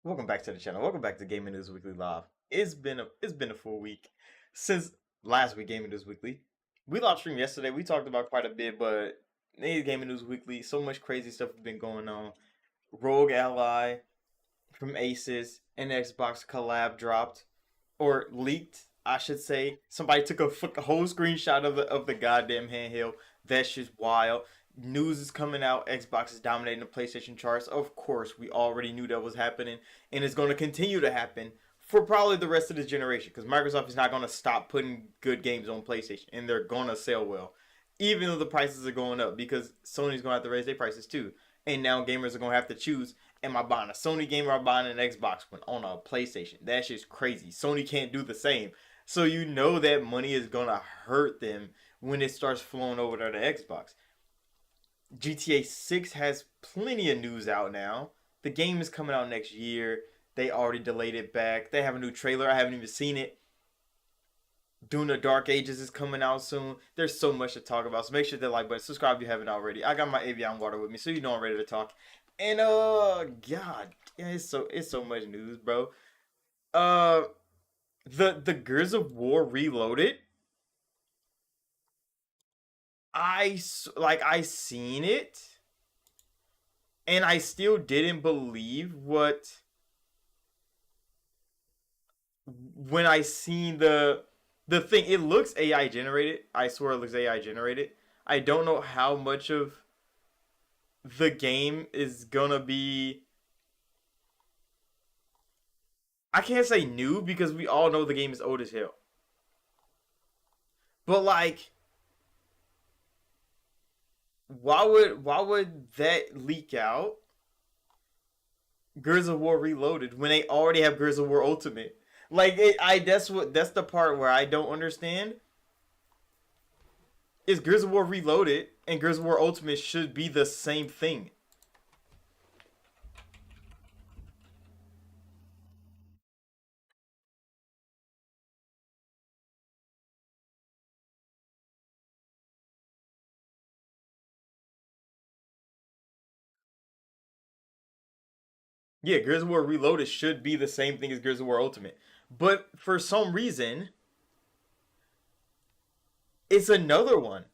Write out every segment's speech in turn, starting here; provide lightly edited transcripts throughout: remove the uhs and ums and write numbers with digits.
Welcome back to the channel. Welcome back to Gaming News Weekly Live. It's been a full week since last week Gaming News Weekly. We live streamed yesterday. We talked about quite a bit, but Gaming News Weekly, so much crazy stuff has been going on. Rogue Ally from Aces and Xbox collab dropped or leaked, I should say. Somebody took a whole screenshot of the goddamn handheld. That's just wild. News is coming out. Xbox is dominating the PlayStation charts. Of course, we already knew that was happening, and it's going to continue to happen for probably the rest of this generation because Microsoft is not going to stop putting good games on PlayStation, and they're going to sell well, even though the prices are going up because Sony's going to have to raise their prices too. And now gamers are going to have to choose: am I buying a Sony game or am I buying an Xbox one on a PlayStation? That's just crazy. Sony can't do the same. So you know that money is going to hurt them when it starts flowing over to the Xbox. GTA 6 has plenty of news out now. The game is coming out next year. They already delayed it back. They have a new trailer. I haven't even seen it. Dune the Dark Ages is coming out soon. There's so much to talk about. So make sure to like button, subscribe if you haven't already. I got my Avion water with me, so you know I'm ready to talk. And God, yeah, it's so much news, bro. Uh, the Gears of War Reloaded. I seen it, and I still didn't believe what when I seen the thing. It looks AI generated. I swear it looks AI generated. I don't know how much of the game is gonna be. I can't say new because we all know the game is old as hell. But like, why would that leak out? Gears of War Reloaded when they already have Gears of War Ultimate. That's the part where I don't understand. Is Gears of War Reloaded and Gears of War Ultimate should be the same thing. Yeah, Gears of War Reloaded should be the same thing as Gears of War Ultimate. But for some reason, it's another one.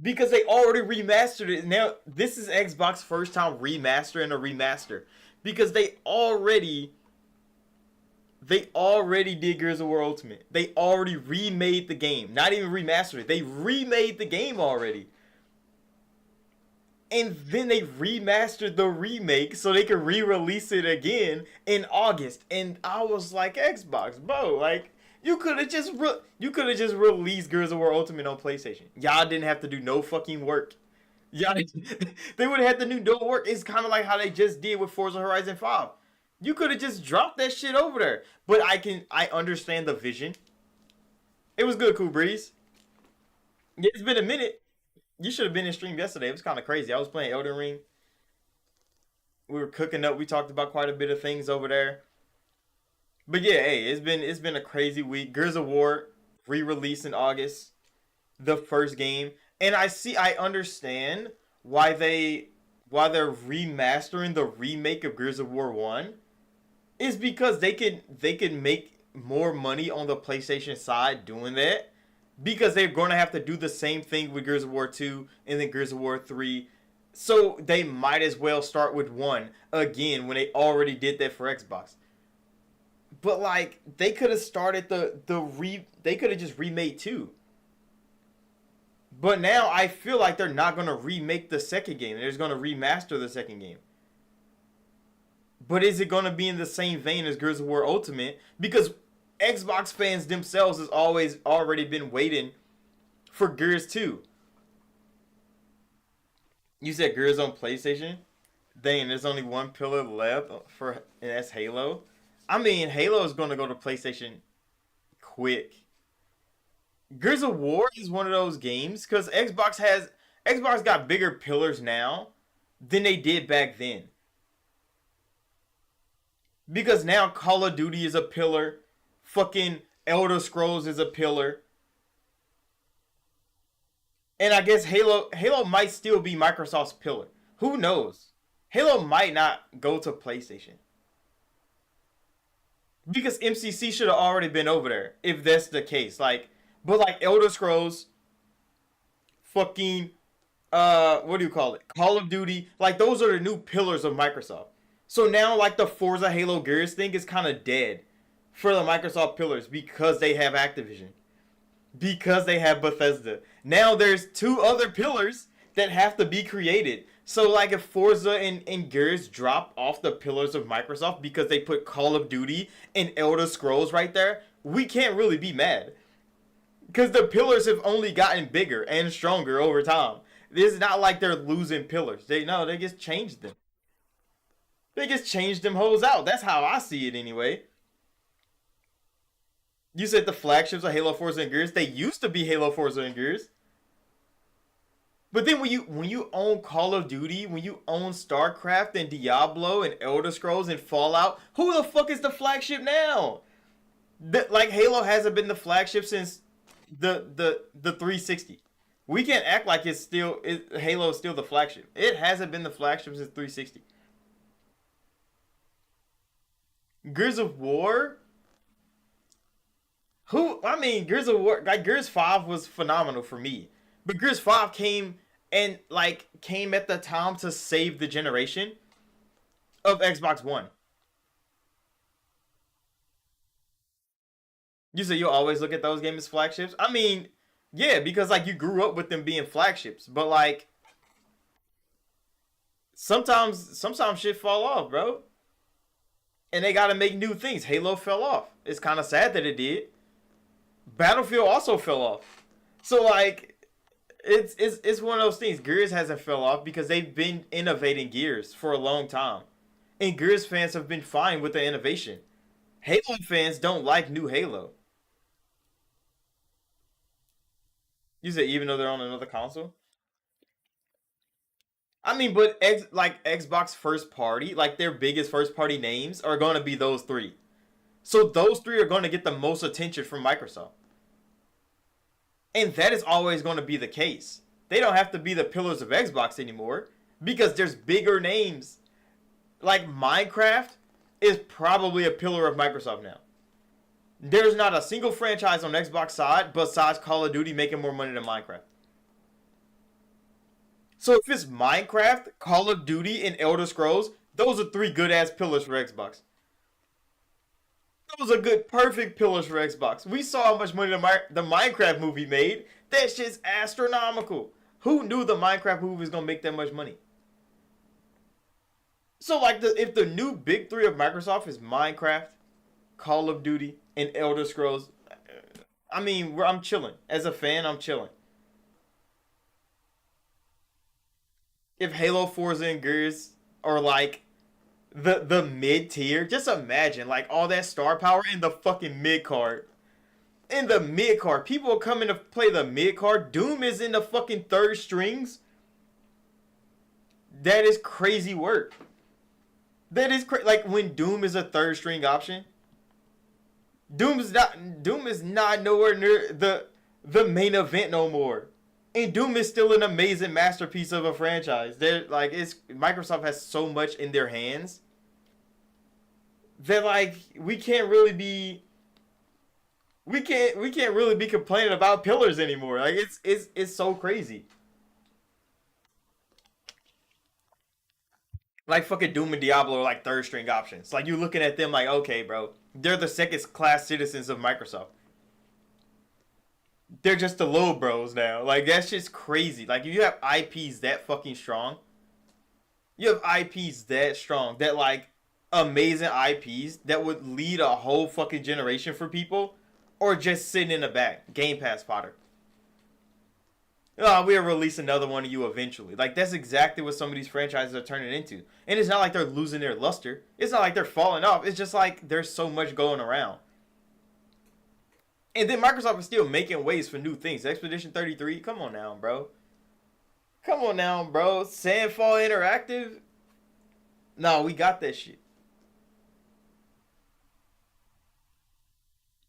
Because they already remastered it. Now, this is Xbox first time remastering a remaster. Because they already did Gears of War Ultimate. They already remade the game. Not even remastered it. They remade the game already. And then they remastered the remake so they could re-release it again in August. And I was like, Xbox, bro, like you could have just released Gears of War Ultimate on PlayStation. Y'all didn't have to do no fucking work. Y'all they would have had to do no work. It's kind of like how they just did with Forza Horizon 5. You could have just dropped that shit over there. But I understand the vision. It was good, Cool Breeze. Yeah, it's been a minute. You should have been in stream yesterday. It was kind of crazy. I was playing Elden Ring. We were cooking up. We talked about quite a bit of things over there. But yeah, hey, it's been a crazy week. Gears of War re-released in August, the first game, and I understand why they're remastering the remake of Gears of War 1 is because they can make more money on the PlayStation side doing that because they're going to have to do the same thing with Gears of War 2 and then Gears of War 3. So they might as well start with 1 again when they already did that for Xbox. But like they could have started they could have just remade 2. But now I feel like they're not going to remake the second game. They're just going to remaster the second game. But is it going to be in the same vein as Gears of War Ultimate? Because Xbox fans themselves has always already been waiting for Gears 2. You said Gears on PlayStation? Dang, there's only one pillar left and that's Halo. I mean, Halo is going to go to PlayStation quick. Gears of War is one of those games because Xbox got bigger pillars now than they did back then. Because now Call of Duty is a pillar, fucking Elder Scrolls is a pillar, and I guess Halo might still be Microsoft's pillar. Who knows? Halo might not go to PlayStation because MCC should have already been over there if that's the case. Like, but like Elder Scrolls, fucking what do you call it? Call of Duty, like those are the new pillars of Microsoft. So now like the Forza Halo Gears thing is kind of dead for the Microsoft pillars because they have Activision, because they have Bethesda. Now there's two other pillars that have to be created. So like if Forza and Gears drop off the pillars of Microsoft because they put Call of Duty and Elder Scrolls right there, we can't really be mad. Because the pillars have only gotten bigger and stronger over time. It's not like they're losing pillars. They just changed them. They just changed them hoes out. That's how I see it anyway. You said the flagships are Halo Forza and Gears. They used to be Halo Forza and Gears. But then when you own Call of Duty, when you own StarCraft and Diablo and Elder Scrolls and Fallout, who the fuck is the flagship now? Like Halo hasn't been the flagship since the 360. We can't act like Halo is still the flagship. It hasn't been the flagship since 360. Gears of War. Gears of War, like Gears 5 was phenomenal for me. But Gears 5 came at the time to save the generation of Xbox One. You say you'll always look at those games as flagships? I mean, yeah, because like you grew up with them being flagships, but like sometimes shit fall off, bro. And they gotta make new things. Halo fell off. It's kinda sad that it did. Battlefield also fell off. So like it's one of those things. Gears hasn't fell off because they've been innovating Gears for a long time. And Gears fans have been fine with the innovation. Halo fans don't like new Halo. You said even though they're on another console? I mean, but like Xbox first party, like their biggest first party names are going to be those three. So those three are going to get the most attention from Microsoft. And that is always going to be the case. They don't have to be the pillars of Xbox anymore because there's bigger names. Like Minecraft is probably a pillar of Microsoft now. There's not a single franchise on Xbox side besides Call of Duty making more money than Minecraft. So if it's Minecraft, Call of Duty, and Elder Scrolls, those are three good ass pillars for Xbox. Those are good, perfect pillars for Xbox. We saw how much money the Minecraft movie made. That shit's astronomical. Who knew the Minecraft movie was gonna make that much money? So like, if the new big three of Microsoft is Minecraft, Call of Duty, and Elder Scrolls, I mean, I'm chilling. As a fan, I'm chilling. If Halo, Forza, and Gears are like the mid tier, just imagine like all that star power in the fucking mid card. In the mid card, people are coming to play the mid card. Doom is in the fucking third strings. That is crazy work. That is like when Doom is a third string option. Doom is not nowhere near the main event no more. And Doom is still an amazing masterpiece of a franchise. They're like it's Microsoft has so much in their hands that like we can't really be complaining about pillars anymore. Like it's so crazy. Like fucking Doom and Diablo are like third string options. Like you looking at them like, okay, bro, they're the second class citizens of Microsoft. They're just the little bros now. Like that's just crazy. Like if you have IPs that fucking strong, you have IPs that strong, that like amazing IPs that would lead a whole fucking generation for people, or just sitting in the back, Game Pass fodder. Oh, we'll release another one of you eventually. Like that's exactly what some of these franchises are turning into. And it's not like they're losing their luster. It's not like they're falling off. It's just like there's so much going around. And then Microsoft is still making ways for new things. Expedition 33, come on now, bro. Come on now, bro. Sandfall Interactive. No, we got that shit.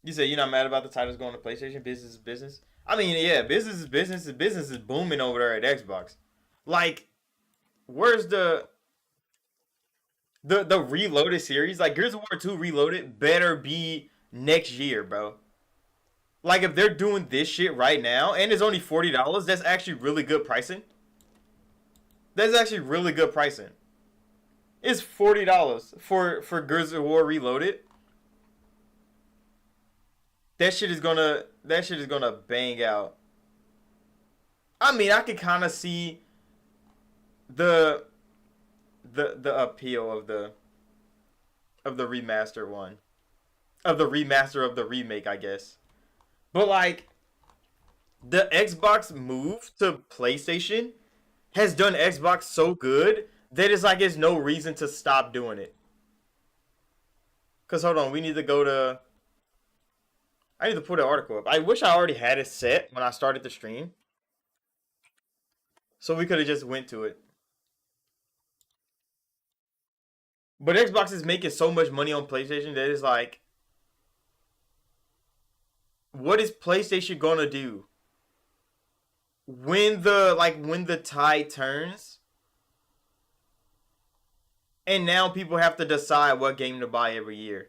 You say you're not mad about the titles going to PlayStation? Business is business. I mean, yeah, business is business. Business is booming over there at Xbox. Like, where's the The Reloaded series, like Gears of War 2 Reloaded, better be next year, bro. Like if they're doing this shit right now and it's only $40, that's actually really good pricing. That's actually really good pricing. It's $40 for Gears of War Reloaded. That shit is gonna bang out. I mean, I can kind of see the the appeal of the remaster one, of the remaster of the remake, I guess. But like the Xbox move to PlayStation has done Xbox so good that it's like there's no reason to stop doing it. Cause hold on, we need to go to. I need to put an article up. I wish I already had it set when I started the stream, so we could have just went to it. But Xbox is making so much money on PlayStation that it's like, what is PlayStation gonna do when the tide turns, and now people have to decide what game to buy every year?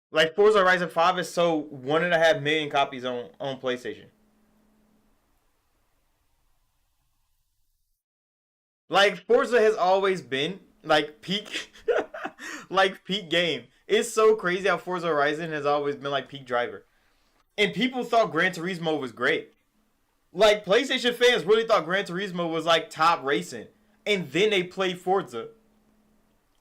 Like Forza Horizon 5 is sold 1.5 million copies on PlayStation. Like Forza has always been like peak, like peak game. It's so crazy how Forza Horizon has always been like peak driver, and people thought Gran Turismo was great. Like PlayStation fans really thought Gran Turismo was like top racing, and then they played Forza,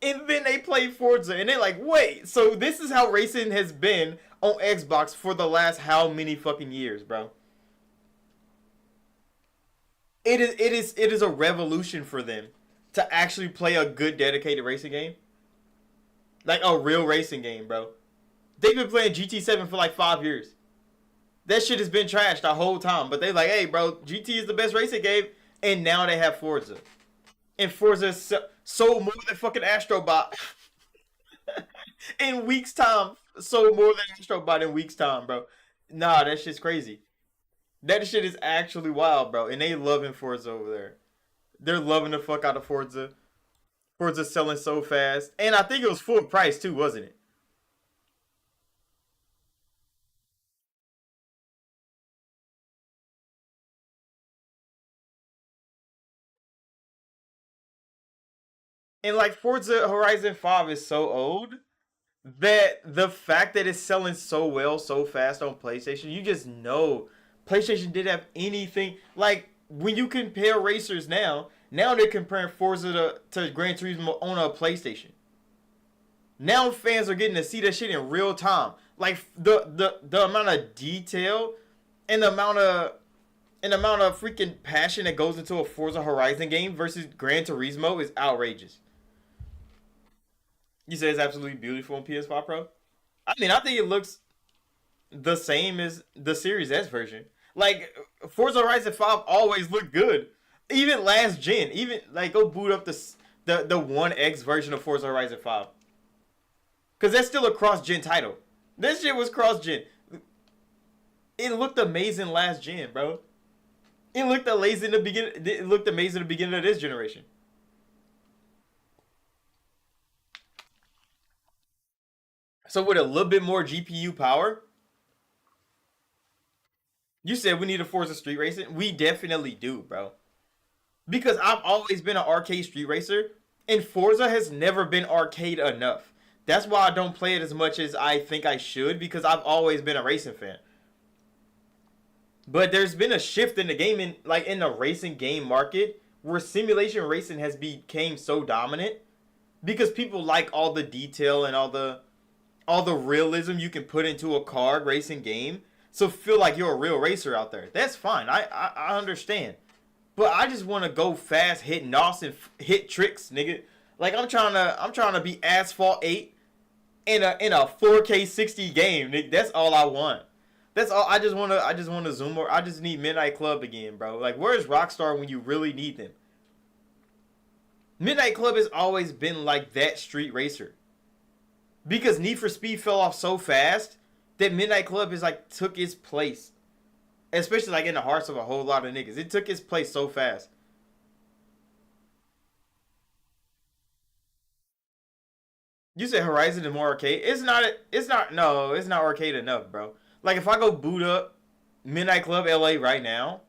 and they're like, wait, so this is how racing has been on Xbox for the last how many fucking years, bro? It is a revolution for them to actually play a good dedicated racing game, like a real racing game, bro. They've been playing GT7 for like 5 years. That shit has been trashed the whole time, but they like, hey, bro, GT is the best racing game, and now they have Forza, and Forza sold more than fucking Astrobot in weeks time. Sold more than Astrobot in weeks time, bro. Nah, that shit's crazy. That shit is actually wild, bro. And they loving Forza over there. They're loving the fuck out of Forza. Forza's selling so fast. And I think it was full price too, wasn't it? And like Forza Horizon 5 is so old that the fact that it's selling so well so fast on PlayStation, you just know PlayStation didn't have anything. Like when you compare racers now they're comparing Forza to Gran Turismo on a PlayStation. Now fans are getting to see that shit in real time. Like the amount of detail and the amount of freaking passion that goes into a Forza Horizon game versus Gran Turismo is outrageous. You say it's absolutely beautiful on PS5 Pro. I mean, I think it looks the same as the Series S version. Like Forza Horizon 5 always looked good, even last gen. Even like go boot up the One X version of Forza Horizon 5, because that's still a cross gen title. This shit was cross gen. It looked amazing last gen, bro. It looked amazing in the beginning. It looked amazing at the beginning of this generation. So with a little bit more GPU power, you said we need a Forza Street Racing. We definitely do, bro. Because I've always been an arcade street racer, and Forza has never been arcade enough. That's why I don't play it as much as I think I should, because I've always been a racing fan. But there's been a shift in the gaming, like in the racing game market, where simulation racing has became so dominant because people like all the detail and all the realism you can put into a car racing game. So feel like you're a real racer out there. That's fine. I understand. But I just want to go fast, hit nos and hit tricks, nigga. Like I'm trying to be Asphalt 8 in a 4K 60 game, nigga. That's all I want. That's all. I just wanna zoom or I just need Midnight Club again, bro. Like where's Rockstar when you really need them? Midnight Club has always been like that street racer. Because Need for Speed fell off so fast that Midnight Club is like took its place. Especially like in the hearts of a whole lot of niggas. It took its place so fast. You said Horizon is more arcade. It's not no, it's not arcade enough, bro. Like if I go boot up Midnight Club LA right now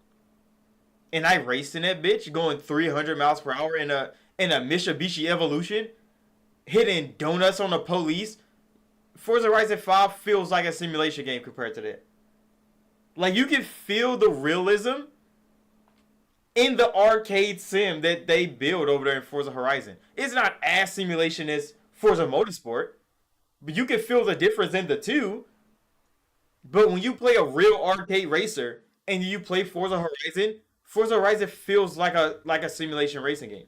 and I race in that bitch going 300 miles per hour in a Mitsubishi Evolution, hitting donuts on the police, Forza Horizon 5 feels like a simulation game compared to that. Like you can feel the realism in the arcade sim that they build over there in Forza Horizon. It's not as simulation as Forza Motorsport, but you can feel the difference in the two. But when you play a real arcade racer and you play Forza Horizon feels like a simulation racing game.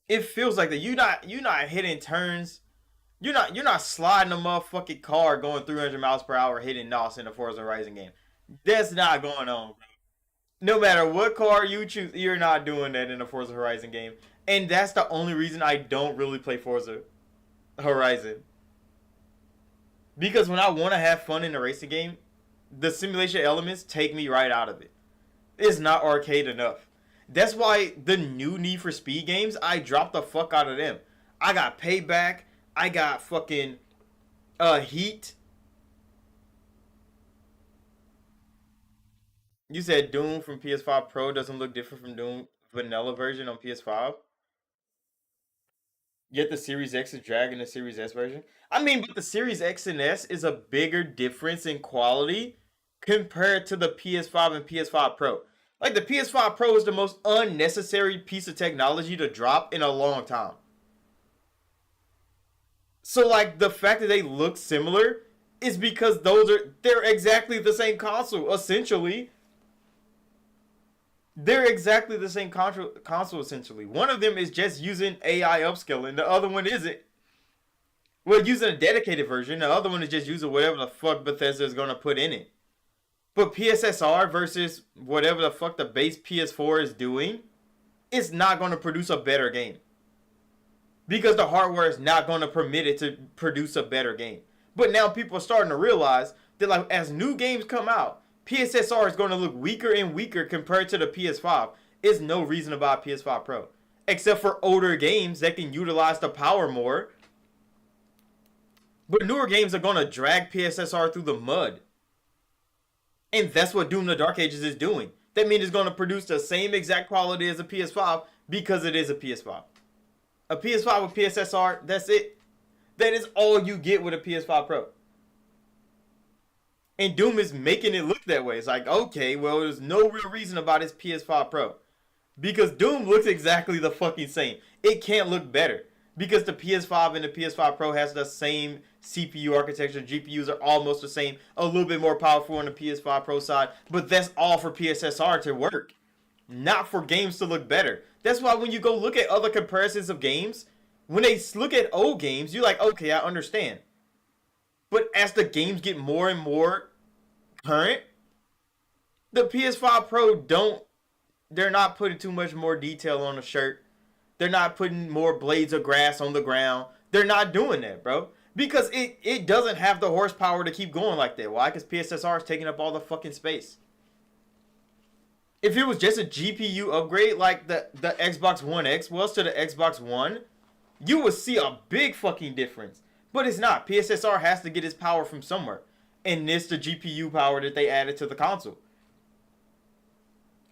It feels like that. You not hitting turns. You're not sliding a motherfucking car going 300 miles per hour hitting NOS in a Forza Horizon game. That's not going on. No matter what car you choose, you're not doing that in a Forza Horizon game. And that's the only reason I don't really play Forza Horizon. Because when I want to have fun in a racing game, the simulation elements take me right out of it. It's not arcade enough. That's why the new Need for Speed games, I dropped the fuck out of them. I got Payback. I got fucking Heat. You said Doom from PS5 Pro doesn't look different from Doom vanilla version on PS5. Yet the Series X is dragging the Series S version. I mean, but the Series X and S is a bigger difference in quality compared to the PS5 and PS5 Pro. Like the PS5 Pro is the most unnecessary piece of technology to drop in a long time. So like the fact that they look similar is because they're exactly the same console essentially. They're exactly the same console essentially. One of them is just using AI upscaling, the other one isn't. Well, using a dedicated version, the other one is just using whatever the fuck Bethesda is gonna put in it. But PSSR versus whatever the fuck the base PS4 is doing, it's not gonna produce a better game. Because the hardware is not gonna permit it to produce a better game. But now people are starting to realize that like as new games come out, PSSR is going to look weaker and weaker compared to the PS5. It's no reason to buy a PS5 Pro. Except for older games that can utilize the power more. But newer games are going to drag PSSR through the mud. And that's what Doom the Dark Ages is doing. That means it's going to produce the same exact quality as a PS5 because it is a PS5. A PS5 with PSSR, that's it. That is all you get with a PS5 Pro. And Doom is making it look that way. It's like, okay, well, there's no real reason about his PS5 Pro. Because Doom looks exactly the fucking same. It can't look better. Because the PS5 and the PS5 Pro has the same CPU architecture. GPUs are almost the same. A little bit more powerful on the PS5 Pro side. But that's all for PSSR to work. Not for games to look better. That's why when you go look at other comparisons of games, when they look at old games, you're like, okay, I understand. But as the games get more and more current, the PS5 Pro they're not putting too much more detail on the shirt. They're not putting more blades of grass on the ground. They're not doing that, bro. Because it doesn't have the horsepower to keep going like that. Why? Because PSSR is taking up all the fucking space. If it was just a GPU upgrade like the Xbox One X was to the Xbox One, you would see a big fucking difference. But it's not. PSSR has to get its power from somewhere. And it's the GPU power that they added to the console.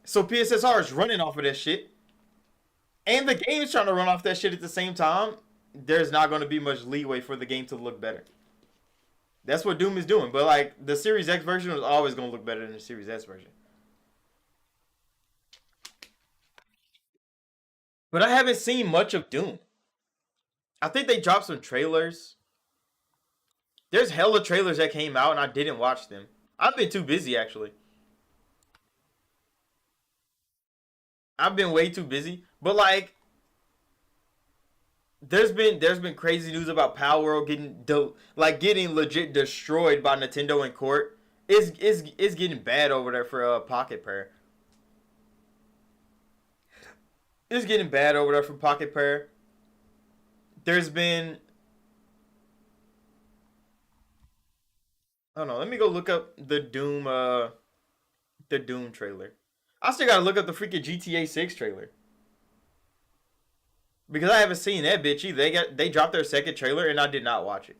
So PSSR is running off of that shit. And the game is trying to run off that shit at the same time. There's not going to be much leeway for the game to look better. That's what Doom is doing. But like the Series X version was always going to look better than the Series S version. But I haven't seen much of Doom. I think they dropped some trailers. There's hella trailers that came out and I didn't watch them. I've been too busy actually. I've been way too busy. But like there's been crazy news about Power World getting legit destroyed by Nintendo in court. It's getting bad over there for Pocket Pair. It's getting bad over there for Pocket Pair. There's been I don't know. Let me go look up the Doom trailer. I still gotta look up the freaking GTA 6 trailer because I haven't seen that bitch either. They dropped their second trailer and I did not watch it.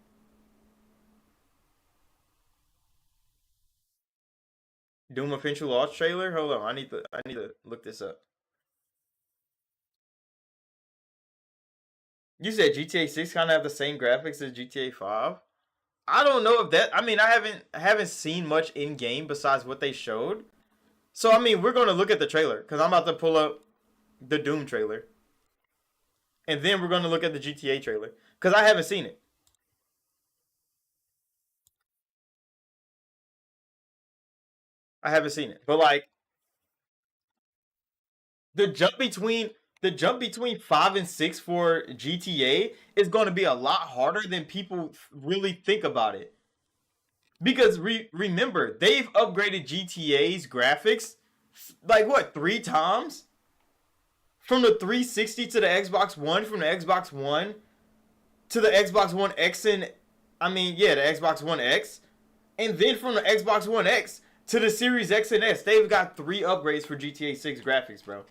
Doom official launch trailer. Hold on, I need to look this up. You said GTA 6 kind of have the same graphics as GTA 5. I don't know if that. I mean, I haven't seen much in game besides what they showed. So I mean, we're gonna look at the trailer because I'm about to pull up the Doom trailer, and then we're gonna look at the GTA trailer because I haven't seen it. I haven't seen it, but like the jump between the jump between 5 and 6 for GTA is going to be a lot harder than people really think about it. Because remember, they've upgraded GTA's graphics like what 3 times from the 360 to the Xbox One, from the Xbox One to the Xbox One X, and I mean yeah, the Xbox One X, and then from the Xbox One X to the Series X and S. They've got 3 upgrades for GTA 6 graphics, bro.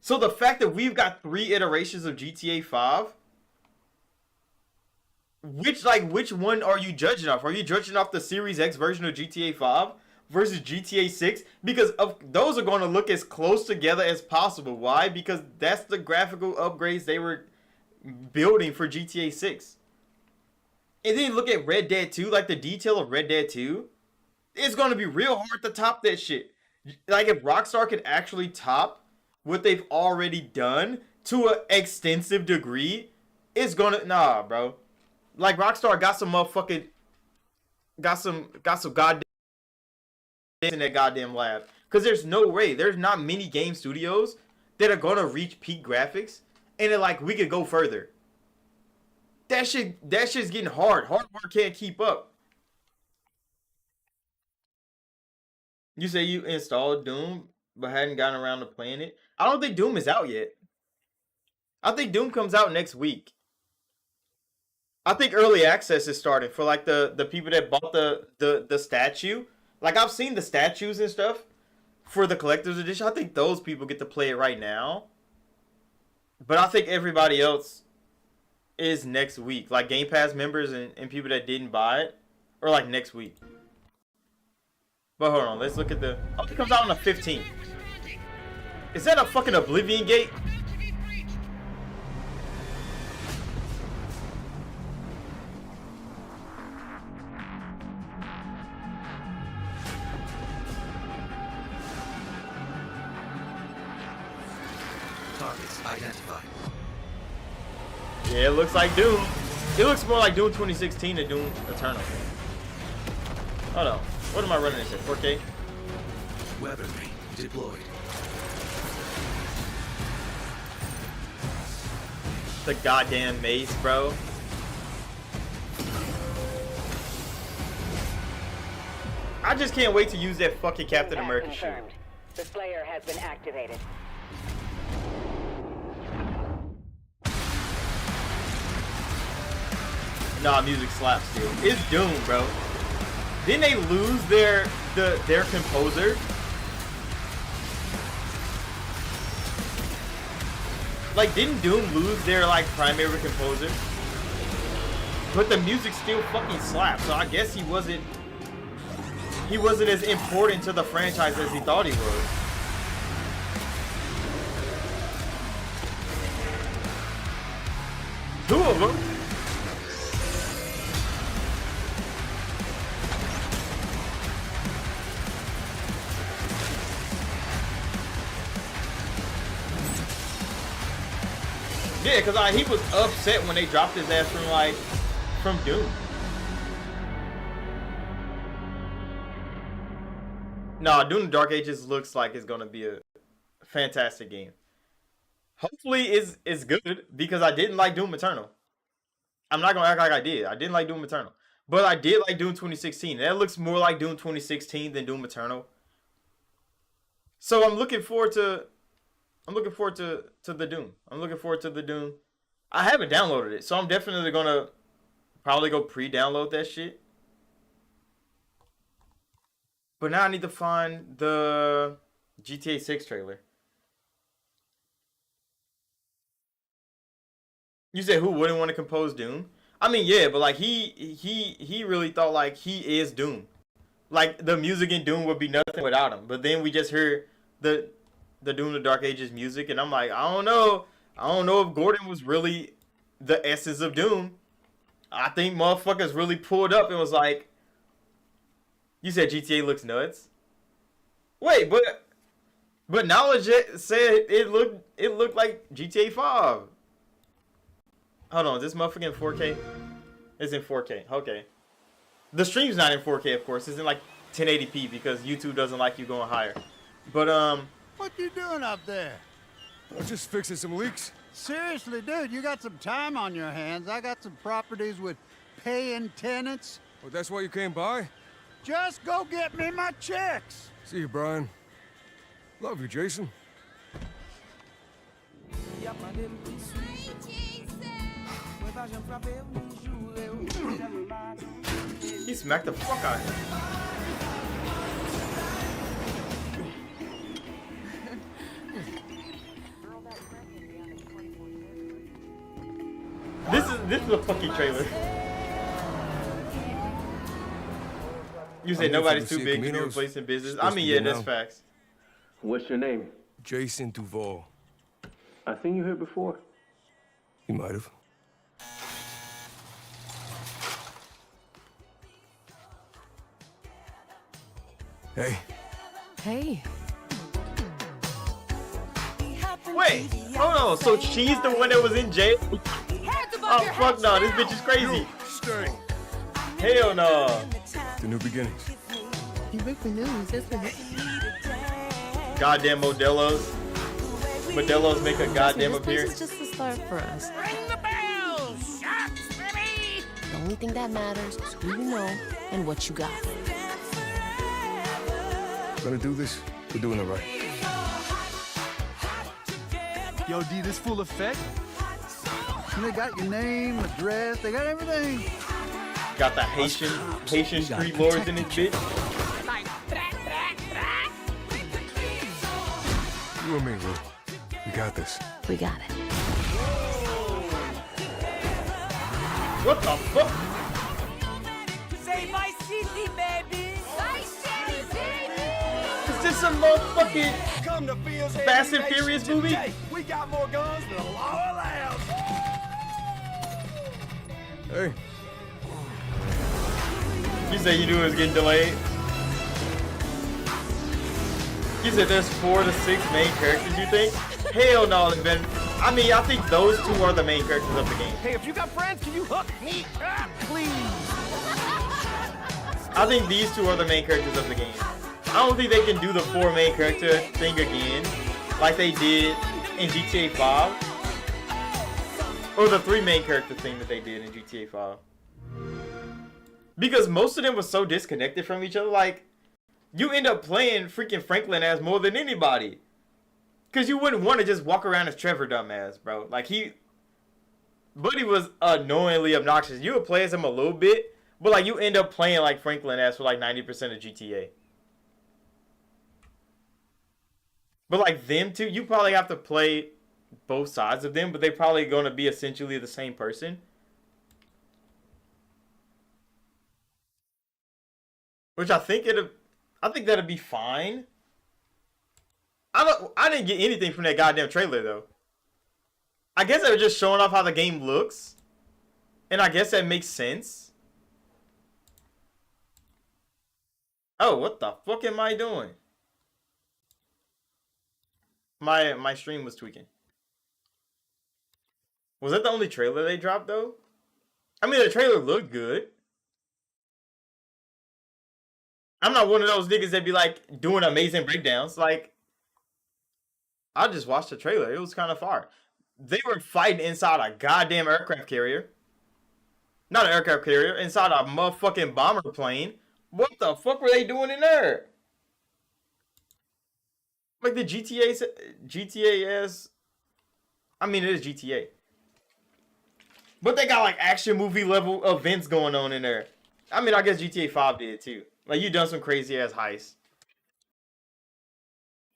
So the fact that we've got 3 iterations of GTA 5, which one are you judging off? Are you judging off the Series X version of GTA 5 versus GTA 6? Because of those are going to look as close together as possible. Why? Because that's the graphical upgrades they were building for GTA 6. And then look at Red Dead 2, like the detail of Red Dead 2. It's going to be real hard to top that shit. Like if Rockstar can actually top what they've already done to an extensive degree, it's gonna bro. Like Rockstar got some motherfucking got some goddamn in that goddamn lab. Cause there's no way, there's not many game studios that are gonna reach peak graphics, and then like we could go further. That shit's getting hard. Hardware can't keep up. You say you installed Doom but hadn't gotten around to playing it. I don't think Doom is out yet. I think Doom comes out next week. I think early access is starting for like the people that bought the statue. Like I've seen the statues and stuff for the collector's edition. I think those people get to play it right now. But I think everybody else is next week. Like Game Pass members and people that didn't buy it or like next week. But hold on, let's look at the. Oh, it comes out on the 15th. Is that a fucking Oblivion Gate? Targets identified. Yeah, it looks like Doom. It looks more like Doom 2016 than Doom Eternal. Hold on. What am I running this at? 4K? Weaponry deployed. The goddamn mace, bro. I just can't wait to use that fucking Captain America shit. The Slayer has been activated. Nah, music slaps, dude. It's Doom, bro. Didn't they lose their composer? Like, didn't Doom lose their like primary composer? But the music still fucking slaps. So I guess he wasn't as important to the franchise as he thought he was. Two of them. Yeah, because he was upset when they dropped his ass from Doom. Nah, Doom the Dark Ages looks like it's gonna be a fantastic game. Hopefully it's good because I didn't like Doom Eternal. I'm not gonna act like I did. I didn't like Doom Eternal, but I did like Doom 2016. That looks more like Doom 2016 than Doom Eternal. So I'm looking forward to the Doom. I'm looking forward to the Doom. I haven't downloaded it, so I'm definitely gonna probably go pre-download that shit. But now I need to find the GTA 6 trailer. You said who wouldn't want to compose Doom? I mean, yeah, but like he really thought like he is Doom. Like the music in Doom would be nothing without him. But then we just heard the Doom the Dark Ages music, and I'm like, I don't know. I don't know if Gordon was really the essence of Doom. I think motherfuckers really pulled up and was like, you said GTA looks nuts. Wait, but Knowledge said it looked like GTA 5. Hold on, is this motherfucker in 4K? It's in 4K. Okay. The stream's not in 4K, of course. It's in like 1080p because YouTube doesn't like you going higher. But What you doing up there? I'm just fixing some leaks. Seriously, dude, you got some time on your hands. I got some properties with paying tenants. Oh, that's why you came by? Just go get me my checks. See you, Brian. Love you, Jason. he smacked the fuck out of him. This is a fucking trailer. You said nobody's too big to be replaced in business. I mean, yeah, that's facts. What's your name? Jason Duval. I seen you here before. You might have. Hey. Hey. Wait, hold on. So she's the one that was in jail? Oh fuck no, this bitch is crazy. Stay. Hell no. The new beginnings. You breaking news, isn't it? Goddamn Modelo's. Modelo's make a goddamn This place appearance. is just the start for us. Ring the bell! Shots, baby! The only thing that matters is who you know and what you got. Gonna do this? We're doing it right. Yo, D, this full effect? And they got your name, address, they got everything. Got the Haitian street lords in this bitch. Like, You and me, Lou. We got this. We got it. What the fuck? say Vice City, baby! Vice City, baby! Is this some motherfucking Fast and Furious movie? We got more guns than the law allows! Hey. You said you knew it was getting delayed? You said there's 4 to 6 main characters, you think? Hell no, Ben. I mean, I think those 2 are the main characters of the game. Hey, if you got friends, can you hook me up, please? I think these 2 are the main characters of the game. I don't think they can do the 4 main character thing again, like they did in GTA 5. Or the 3 main character thing that they did in GTA 5. Because most of them were so disconnected from each other, like, you end up playing freaking Franklin as more than anybody. Because you wouldn't want to just walk around as Trevor dumbass, bro. Like, Buddy was annoyingly obnoxious. You would play as him a little bit, but, like, you end up playing like Franklin as for, like, 90% of GTA. But, like, them two, you probably have to play both sides of them, but they're probably going to be essentially the same person. Which I think that'd be fine. I didn't get anything from that goddamn trailer though. I guess they were just showing off how the game looks. And I guess that makes sense. Oh, what the fuck am I doing? My stream was tweaking. Was that the only trailer they dropped though? I mean, the trailer looked good. I'm not one of those niggas that be like doing amazing breakdowns. Like, I just watched the trailer. It was kind of far. They were fighting inside a goddamn aircraft carrier. Not an aircraft carrier, inside a motherfucking bomber plane. What the fuck were they doing in there? Like the GTA's, I mean, it is GTA. But they got like action movie level events going on in there. I mean, I guess GTA 5 did too. Like, you done some crazy ass heists.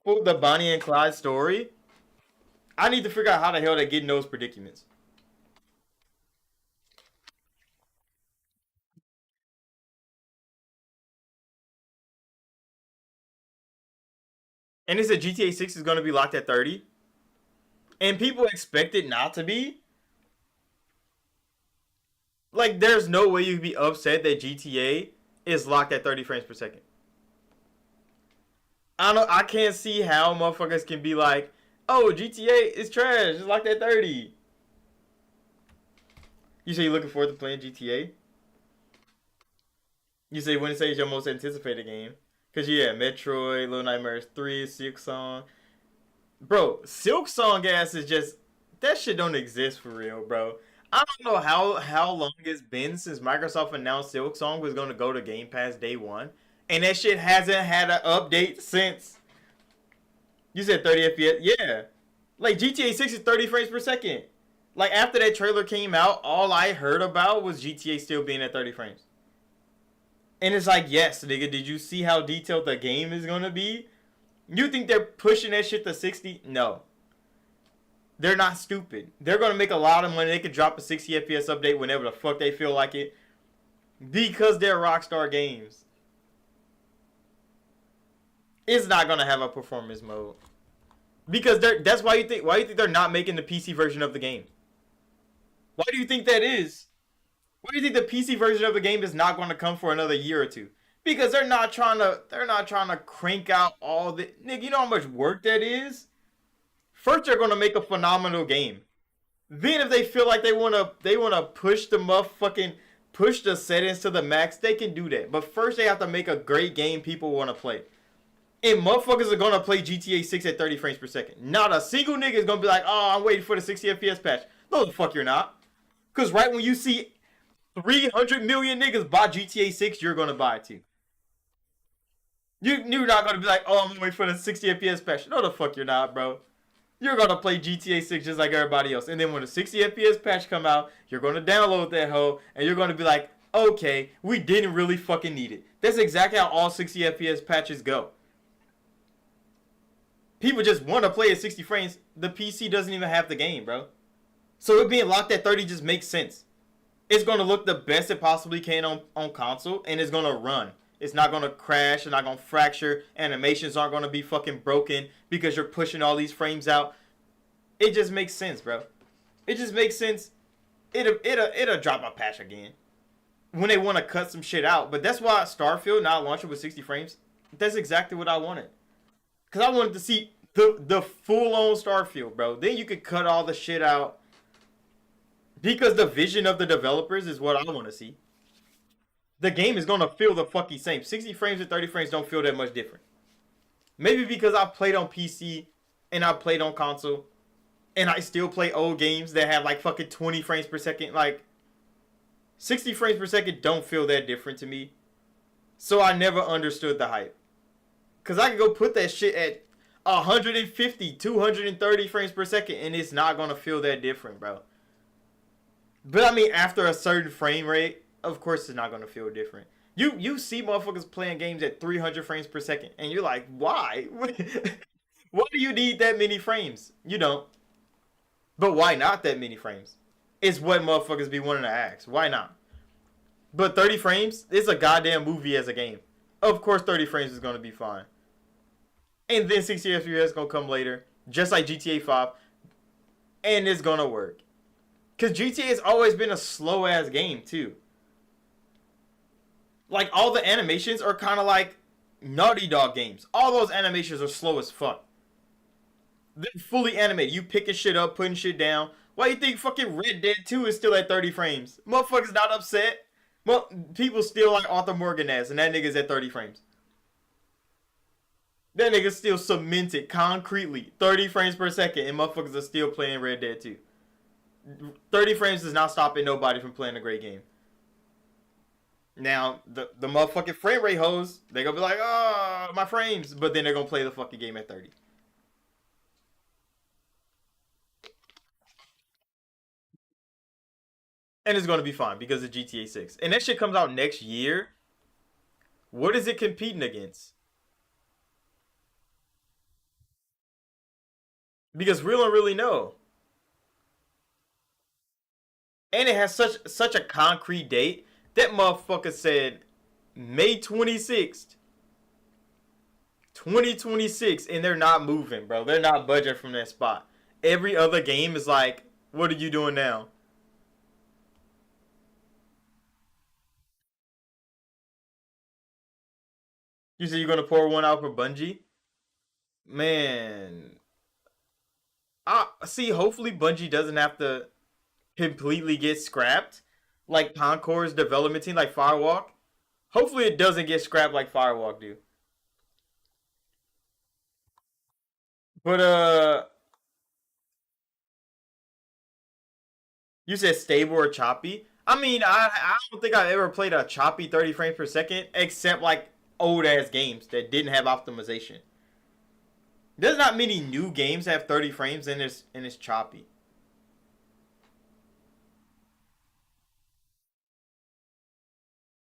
For the Bonnie and Clyde story, I need to figure out how the hell they get in those predicaments. And they said GTA 6 is going to be locked at 30. And people expect it not to be. Like, there's no way you could be upset that GTA is locked at 30 frames per second. I can't see how motherfuckers can be like, oh, GTA is trash. It's locked at 30. You say you're looking forward to playing GTA? You say Wednesday is your most anticipated game. Because, yeah, Metroid, Little Nightmares 3, Silk Song. Bro, Silk Song gas is just... That shit don't exist for real, bro. I don't know how long it's been since Microsoft announced Silk Song was going to go to Game Pass day one. And that shit hasn't had an update since. You said 30 FPS? Yeah. Like, GTA 6 is 30 frames per second. Like, after that trailer came out, all I heard about was GTA still being at 30 frames. And it's like, yes, nigga, did you see how detailed the game is going to be? You think they're pushing that shit to 60? No. They're not stupid. They're going to make a lot of money. They could drop a 60 FPS update whenever the fuck they feel like it. Because they're Rockstar Games. It's not going to have a performance mode. Because that's why you think they're not making the PC version of the game. Why do you think that is? Why do you think the PC version of the game is not going to come for another year or two? Because they're not trying to crank out all the... Nigga, you know how much work that is? First, they're going to make a phenomenal game. Then if they feel like they want to push the settings to the max, they can do that. But first, they have to make a great game people want to play. And motherfuckers are going to play GTA 6 at 30 frames per second. Not a single nigga is going to be like, oh, I'm waiting for the 60 FPS patch. No, the fuck you're not. Because right when you see 300 million niggas buy GTA 6, you're going to buy it too. You're not going to be like, oh, I'm going to wait for the 60 FPS patch. No, the fuck you're not, bro. You're going to play GTA 6 just like everybody else. And then when the 60 FPS patch come out, you're going to download that hoe. And you're going to be like, okay, we didn't really fucking need it. That's exactly how all 60 FPS patches go. People just want to play at 60 frames. The PC doesn't even have the game, bro. So it being locked at 30 just makes sense. It's going to look the best it possibly can on console. And it's going to run. It's not going to crash. It's not going to fracture. Animations aren't going to be fucking broken because you're pushing all these frames out. It just makes sense, bro. It just makes sense. It'll drop a patch again when they want to cut some shit out. But that's why Starfield not launching with 60 frames. That's exactly what I wanted. Because I wanted to see the full-on Starfield, bro. Then you could cut all the shit out. Because the vision of the developers is what I want to see. The game is going to feel the fucking same. 60 frames and 30 frames don't feel that much different. Maybe because I played on PC and I played on console. And I still play old games that have like fucking 20 frames per second. Like, 60 frames per second don't feel that different to me. So I never understood the hype. Because I can go put that shit at 150, 230 frames per second. And it's not going to feel that different, bro. But I mean, after a certain frame rate, of course it's not going to feel different. You see motherfuckers playing games at 300 frames per second. And you're like, why? Why do you need that many frames? You don't. But why not that many frames? It's what motherfuckers be wanting to ask. Why not? But 30 frames, it's a goddamn movie as a game. Of course 30 frames is going to be fine. And then 60 FPS is going to come later. Just like GTA 5. And it's going to work. Because GTA has always been a slow-ass game, too. Like, all the animations are kind of like Naughty Dog games. All those animations are slow as fuck. They're fully animated. You picking shit up, putting shit down. Why you think fucking Red Dead 2 is still at 30 frames? Motherfuckers not upset. Well, people still like Arthur Morgan ass, and that nigga's at 30 frames. That nigga still cemented concretely 30 frames per second, and motherfuckers are still playing Red Dead 2. 30 frames is not stopping nobody from playing a great game. Now, the motherfucking frame rate hoes, they gonna be like, oh, my frames. But then they're gonna play the fucking game at 30. And it's gonna be fine because of GTA 6. And that shit comes out next year. What is it competing against? Because we don't really know. And it has such a concrete date. That motherfucker said May 26th. 2026, and they're not moving, bro. They're not budging from that spot. Every other game is like, what are you doing now? You said you're gonna pour one out for Bungie? Man. I see, hopefully Bungie doesn't have to completely get scrapped. Like Concord's development team, like Firewalk. Hopefully it doesn't get scrapped like Firewalk do. But you said stable or choppy? I mean, I don't think I've ever played a choppy 30 frames per second, except like old ass games that didn't have optimization. There's not many new games that have 30 frames and it's choppy.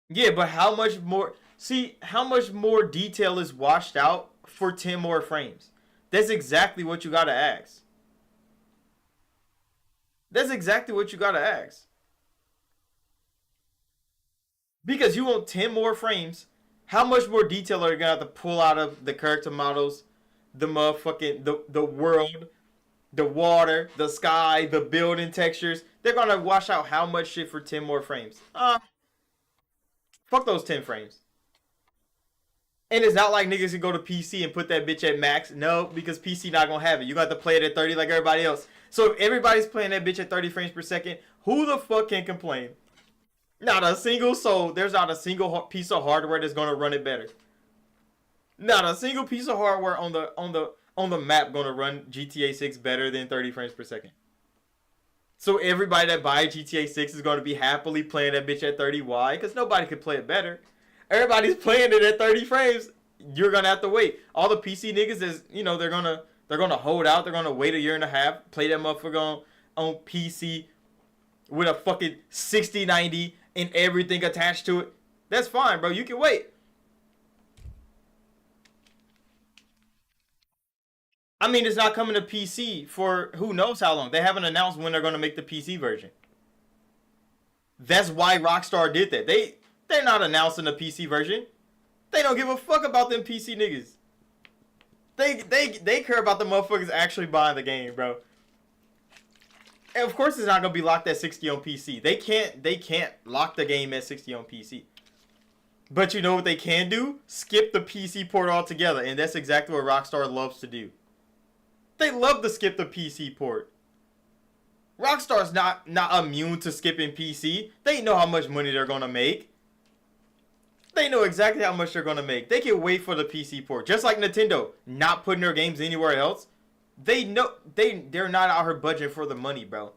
Yeah, but how much more? See, how much more detail is washed out for 10 more frames? That's exactly what you gotta ask. That's exactly what you gotta ask. Because you want 10 more frames. How much more detail are you gonna have to pull out of the character models, the motherfucking the world, the water, the sky, the building textures? They're gonna wash out how much shit for 10 more frames? Fuck those 10 frames. And it's not like niggas can go to PC and put that bitch at max. No, because PC not gonna have it. You got to play it at 30 like everybody else. So if everybody's playing that bitch at 30 frames per second, who the fuck can complain? Not a single soul. There's not a single piece of hardware that's gonna run it better. Not a single piece of hardware on the map gonna run GTA 6 better than 30 frames per second. So everybody that buys GTA 6 is gonna be happily playing that bitch at 30. Why? Because nobody can play it better. Everybody's playing it at 30 frames. You're gonna have to wait. All the PC niggas is, they're gonna hold out. They're gonna wait a year and a half, play that motherfucker on PC with a fucking 6090 and everything attached to it. That's fine, bro. You can wait. I mean, it's not coming to PC for who knows how long. They haven't announced when they're gonna make the PC version. That's why Rockstar did that. They're not announcing the PC version. They don't give a fuck about them PC niggas. They care about the motherfuckers actually buying the game, bro. And of course it's not gonna be locked at 60 on PC. They can't lock the game at 60 on PC. But you know what they can do? Skip the PC port altogether, and that's exactly what Rockstar loves to do. They love to skip the PC port. Rockstar's not immune to skipping PC. They know how much money they're gonna make. They know exactly how much they're gonna make. They can wait for the PC port. Just like Nintendo not putting their games anywhere else. They know they're not out here budgeting for the money, bro.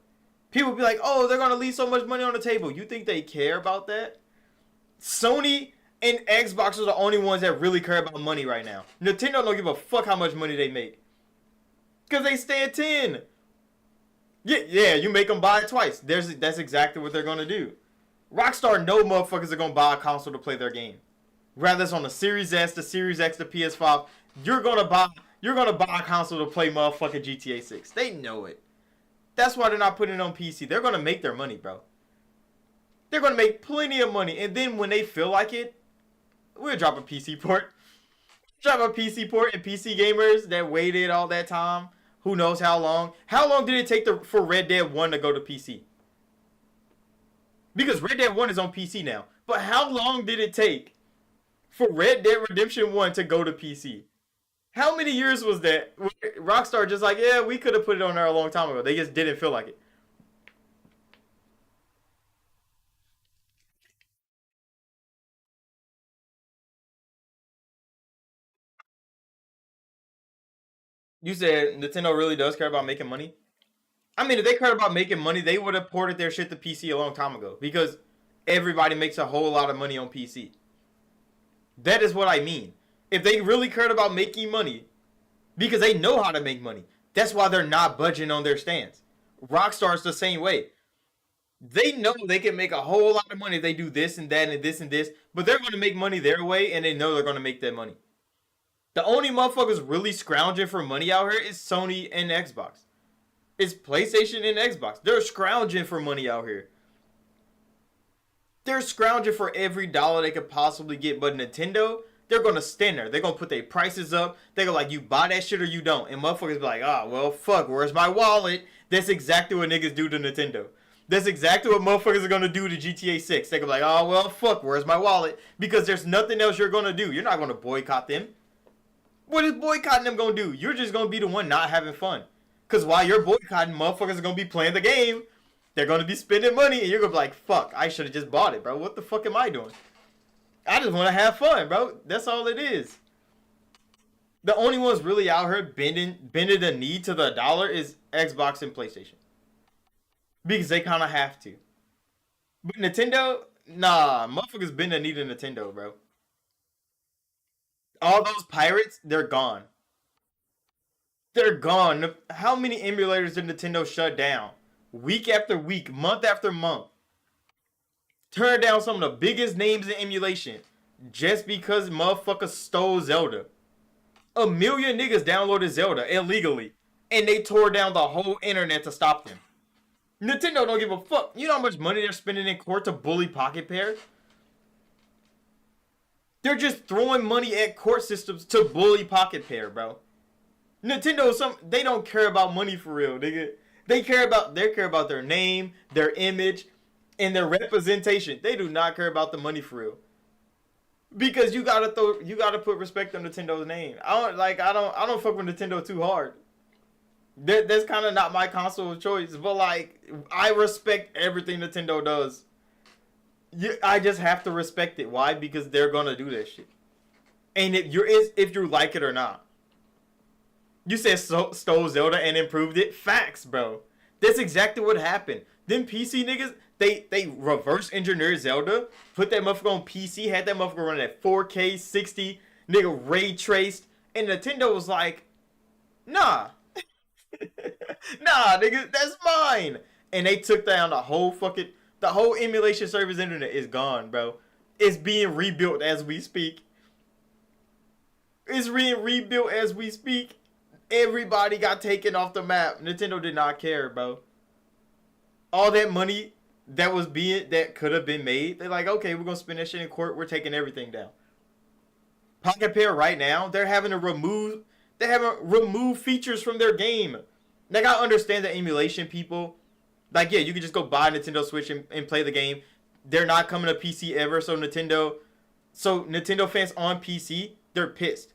People be like, oh, they're gonna leave so much money on the table. You think they care about that? Sony and Xbox are the only ones that really care about money right now. Nintendo don't give a fuck how much money they make. Because they stay at 10. Yeah, you make them buy it twice. That's exactly what they're going to do. Rockstar know motherfuckers are going to buy a console to play their game. Whether it's on the Series S, the Series X, the PS5, you're going to buy a console to play motherfucking GTA 6. They know it. That's why they're not putting it on PC. They're going to make their money, bro. They're going to make plenty of money. And then when they feel like it, we'll drop a PC port. Drop a PC port, and PC gamers that waited all that time. Who knows how long? How long did it take for Red Dead 1 to go to PC? Because Red Dead 1 is on PC now. But how long did it take for Red Dead Redemption 1 to go to PC? How many years was that? Rockstar just like, yeah, we could have put it on there a long time ago. They just didn't feel like it. You said Nintendo really does care about making money? I mean, if they cared about making money, they would have ported their shit to PC a long time ago. Because everybody makes a whole lot of money on PC. That is what I mean. If they really cared about making money, because they know how to make money, that's why they're not budging on their stance. Rockstar's the same way. They know they can make a whole lot of money if they do this and that and this and this, but they're going to make money their way, and they know they're going to make that money. The only motherfuckers really scrounging for money out here is Sony and Xbox. It's PlayStation and Xbox. They're scrounging for money out here. They're scrounging for every dollar they could possibly get, but Nintendo, they're going to stand there. They're going to put their prices up. They're going to like, you buy that shit or you don't. And motherfuckers be like, ah, well, fuck, where's my wallet? That's exactly what niggas do to Nintendo. That's exactly what motherfuckers are going to do to GTA 6. They're going to be like, oh, well, fuck, where's my wallet? Because there's nothing else you're going to do. You're not going to boycott them. What is boycotting them going to do? You're just going to be the one not having fun. Because while you're boycotting, motherfuckers are going to be playing the game. They're going to be spending money. And you're going to be like, fuck, I should have just bought it, bro. What the fuck am I doing? I just want to have fun, bro. That's all it is. The only ones really out here bending the knee to the dollar is Xbox and PlayStation. Because they kind of have to. But Nintendo, nah, motherfuckers bend the knee to Nintendo, bro. All those pirates, they're gone. They're gone. How many emulators did Nintendo shut down? Week after week, month after month. Turn down some of the biggest names in emulation. Just because motherfuckers stole Zelda. 1 million niggas downloaded Zelda illegally. And they tore down the whole internet to stop them. Nintendo don't give a fuck. You know how much money they're spending in court to bully Pocket Pair? They're just throwing money at court systems to bully Pocket Pair, bro. Nintendo, they don't care about money for real, nigga. They care about their name, their image, and their representation. They do not care about the money for real. Because you gotta put respect on Nintendo's name. I don't fuck with Nintendo too hard. That's kind of not my console of choice, but like I respect everything Nintendo does. I just have to respect it. Why? Because they're gonna do that shit. And if you like it or not. You said stole Zelda and improved it. Facts, bro. That's exactly what happened. Them PC niggas, they reverse engineered Zelda, put that motherfucker on PC, had that motherfucker running at 4K, 60, nigga ray traced, and Nintendo was like, nah. Nah, nigga, that's mine. And they took down the whole emulation service internet is gone, bro. It's being rebuilt as we speak. It's being rebuilt as we speak. Everybody got taken off the map. Nintendo did not care, bro. All that money that could have been made, they're like, okay, we're gonna spend that shit in court. We're taking everything down. Pocket Pair right now, they're having to remove features from their game. Like, I understand the emulation people. Like, yeah, you can just go buy a Nintendo Switch and play the game. They're not coming to PC ever, so Nintendo fans on PC, they're pissed.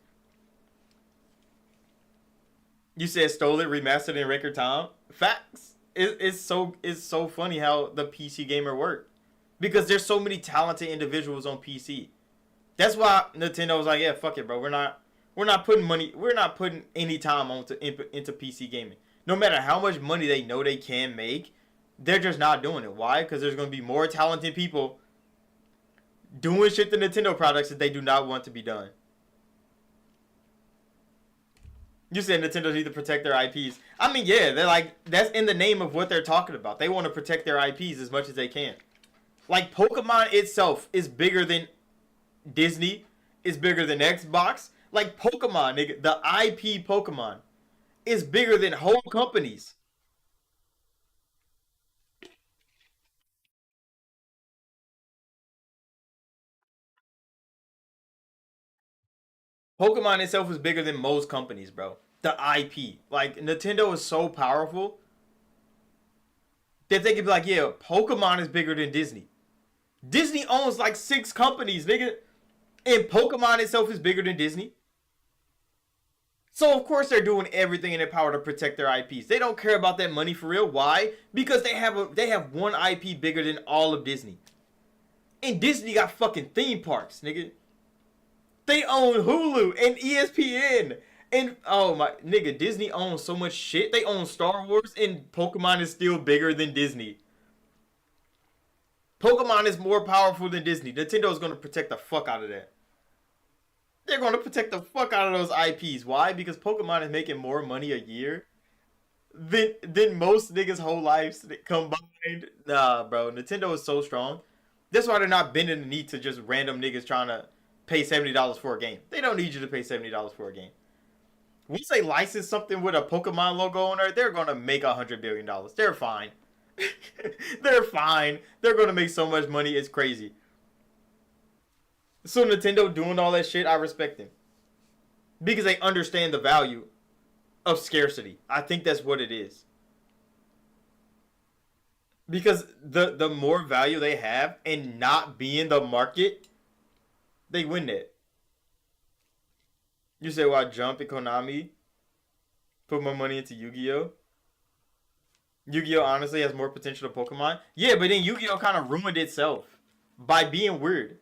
You said stole it, remastered in record time. Facts. It's so funny how the PC gamer work. Because there's so many talented individuals on PC. That's why Nintendo was like, yeah, fuck it, bro. We're not putting any time into PC gaming. No matter how much money they know they can make, they're just not doing it. Why? Because there's going to be more talented people doing shit to Nintendo products that they do not want to be done. You said Nintendo need to protect their IPs. I mean, yeah, they're like, that's in the name of what they're talking about. They want to protect their IPs as much as they can. Like, Pokemon itself is bigger than Disney, is bigger than Xbox. Like, Pokemon, nigga, the IP Pokemon is bigger than whole companies. Pokemon itself is bigger than most companies, bro. The IP. Like, Nintendo is so powerful that they could be like, yeah, Pokemon is bigger than Disney. Disney owns like 6 companies, nigga. And Pokemon itself is bigger than Disney. So, of course, they're doing everything in their power to protect their IPs. They don't care about that money for real. Why? Because they have one IP bigger than all of Disney. And Disney got fucking theme parks, nigga. They own Hulu and ESPN And oh my nigga, Disney owns so much shit. They own Star Wars, and Pokemon is still bigger than Disney. Pokemon is more powerful than Disney. Nintendo is gonna protect the fuck out of that. They're gonna protect the fuck out of those IPs. Why? Because Pokemon is making more money a year than most niggas' whole lives combined. Nah, bro. Nintendo is so strong. That's why they're not bending the knee to just random niggas trying to pay $70 for a game. They don't need you to pay $70 for a game. Once they license something with a Pokemon logo on there, they're gonna make $100 billion. They're fine. They're fine. They're gonna make so much money, it's crazy. So Nintendo doing all that shit, I respect them. Because they understand the value of scarcity. I think that's what it is. Because the more value they have and not being the market, they win that. You say, well, I jump in Konami, put my money into Yu-Gi-Oh! Yu-Gi-Oh! Honestly has more potential than Pokemon. Yeah, but then Yu-Gi-Oh! Kind of ruined itself by being weird.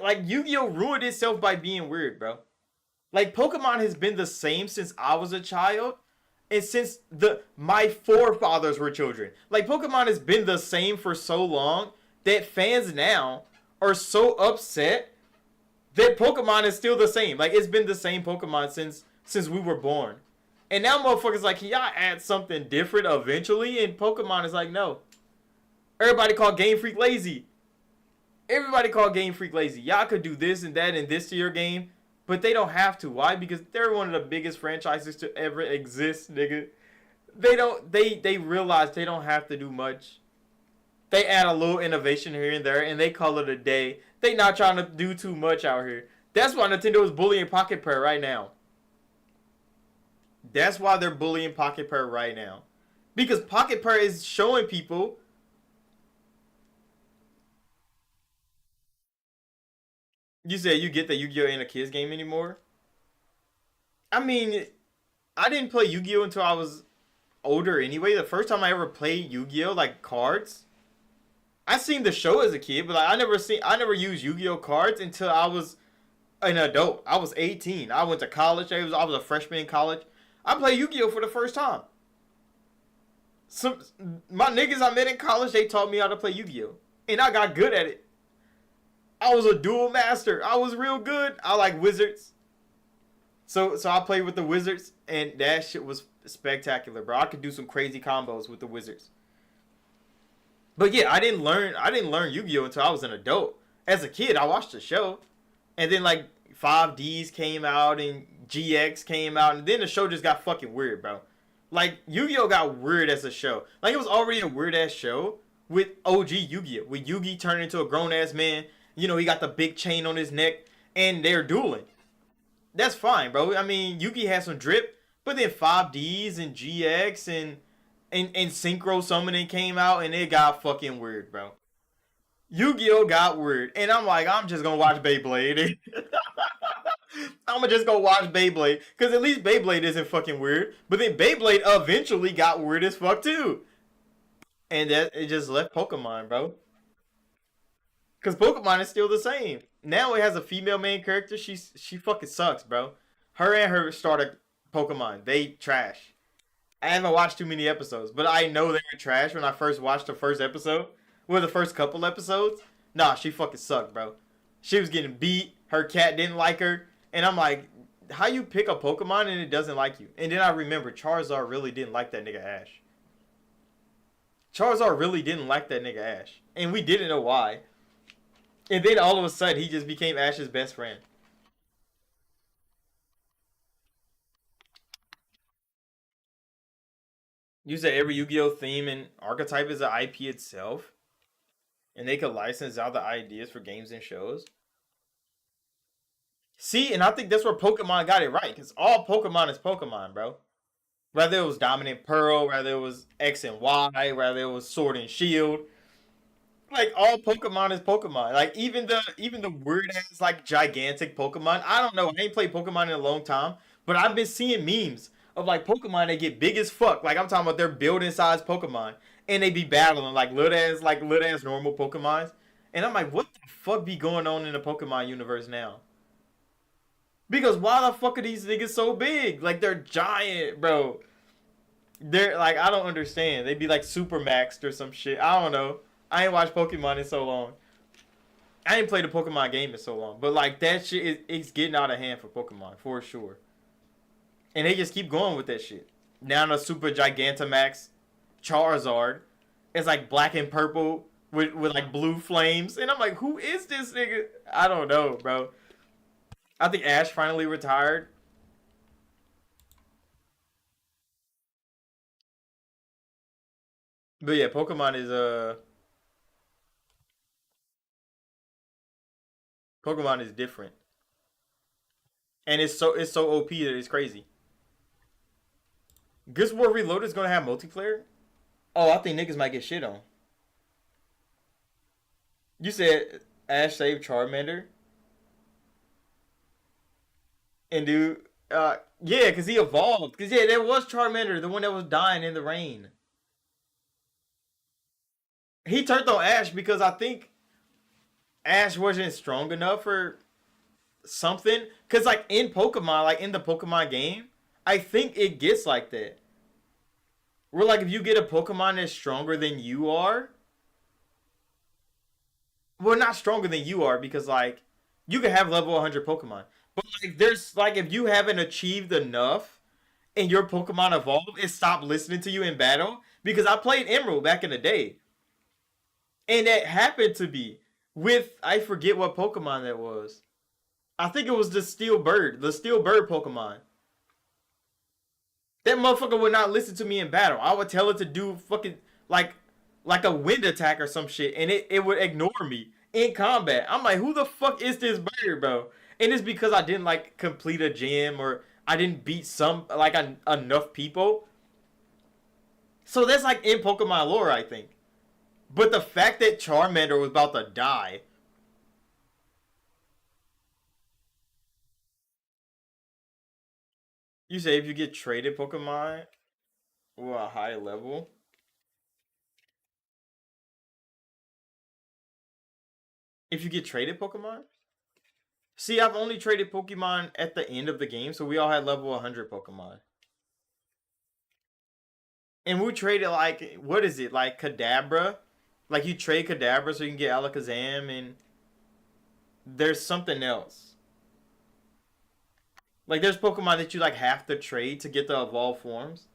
Like Yu-Gi-Oh! Ruined itself by being weird, bro. Like Pokemon has been the same since I was a child, and since my forefathers were children. Like Pokemon has been the same for so long that fans now are so upset that Pokemon is still the same. Like it's been the same Pokemon since we were born. And now motherfuckers like, can y'all add something different eventually? And Pokemon is like, no. Everybody called Game Freak lazy. Everybody called Game Freak lazy. Y'all could do this and that and this to your game, but they don't have to. Why? Because they're one of the biggest franchises to ever exist, nigga. They realize they don't have to do much. They add a little innovation here and there, and they call it a day. They not trying to do too much out here. That's why Nintendo is bullying Pocket Pair right now. That's why they're bullying Pocket Pair right now. Because Pocket Pair is showing people. You said you get that Yu-Gi-Oh! Ain't a kid's game anymore? I mean, I didn't play Yu-Gi-Oh! Until I was older anyway. The first time I ever played Yu-Gi-Oh! Like cards, I seen the show as a kid, but like, I never used Yu-Gi-Oh! Cards until I was an adult. I was 18. I went to college. I was a freshman in college. I played Yu-Gi-Oh! For the first time. My niggas I met in college, they taught me how to play Yu-Gi-Oh! And I got good at it. I was a dual master. I was real good. I like wizards. So I played with the wizards, and that shit was spectacular, bro. I could do some crazy combos with the wizards. But yeah, I didn't learn Yu-Gi-Oh! Until I was an adult. As a kid, I watched the show. And then like 5Ds came out and GX came out, and then the show just got fucking weird, bro. Like Yu-Gi-Oh! Got weird as a show. Like it was already a weird ass show with OG Yu-Gi-Oh! With Yugi turning into a grown ass man. You know, he got the big chain on his neck, and they're dueling. That's fine, bro. I mean, Yugi has some drip, but then 5Ds and GX and Synchro Summoning came out, and it got fucking weird, bro. Yu-Gi-Oh! Got weird, and I'm like, I'm just gonna watch Beyblade. I'm gonna just go watch Beyblade, because at least Beyblade isn't fucking weird. But then Beyblade eventually got weird as fuck, too. And that it just left Pokemon, bro. Because Pokemon is still the same. Now it has a female main character. She fucking sucks, bro. Her and her starter Pokemon, they trash. I haven't watched too many episodes, but I know they were trash when I first watched the first episode. Well, the first couple episodes. Nah, she fucking sucked, bro. She was getting beat. Her cat didn't like her. And I'm like, how you pick a Pokemon and it doesn't like you? And then I remember Charizard really didn't like that nigga Ash. Charizard really didn't like that nigga Ash. And we didn't know why. And then all of a sudden, he just became Ash's best friend. You said every Yu-Gi-Oh! Theme and archetype is an IP itself. And they could license out the ideas for games and shows. See, and I think that's where Pokemon got it right. Because all Pokemon is Pokemon, bro. Whether it was Dominant Pearl, whether it was X and Y, whether it was Sword and Shield. Like all Pokemon is Pokemon. Like even the weird ass like gigantic Pokemon. I don't know. I ain't played Pokemon in a long time, but I've been seeing memes of like Pokemon that get big as fuck. Like I'm talking about their building size Pokemon, and they be battling like little ass normal Pokemons. And I'm like, what the fuck be going on in the Pokemon universe now? Because why the fuck are these niggas so big? Like, they're giant, bro. They're like, I don't understand. They'd be like super maxed or some shit. I don't know. I ain't watched Pokemon in so long. I ain't played a Pokemon game in so long. But like, that shit it's getting out of hand for Pokemon for sure. And they just keep going with that shit. Now the Super Gigantamax Charizard is like black and purple with like blue flames. And I'm like, who is this nigga? I don't know, bro. I think Ash finally retired. But yeah, Pokemon is different. And it's so OP that it's crazy. Guess War Reloaded is gonna have multiplayer? Oh, I think niggas might get shit on. You said Ash saved Charmander? And dude, yeah, because he evolved. Because yeah, there was Charmander, the one that was dying in the rain. He turned on Ash because I think Ash wasn't strong enough for something. Because like in Pokemon, like in the Pokemon game, I think it gets like that. Where like if you get a Pokemon that's stronger than you are. Well, not stronger than you are because like you can have level 100 Pokemon. But like there's like if you haven't achieved enough and your Pokemon evolve, it stopped listening to you in battle. Because I played Emerald back in the day. And that happened to be with, I forget what Pokemon that was. I think it was the Steel Bird Pokemon. That motherfucker would not listen to me in battle. I would tell it to do fucking like a wind attack or some shit, and it would ignore me in combat. I'm like, who the fuck is this bird, bro? And it's because I didn't like complete a gym or I didn't beat enough people. So that's like in Pokemon lore, I think. But the fact that Charmander was about to die. You say if you get traded Pokemon or a high level. If you get traded Pokemon? See, I've only traded Pokemon at the end of the game, so we all had level 100 Pokemon. And we traded like, what is it? Like Kadabra? Like you trade Kadabra so you can get Alakazam, and there's something else. Like there's Pokemon that you like have to trade to get the evolved forms.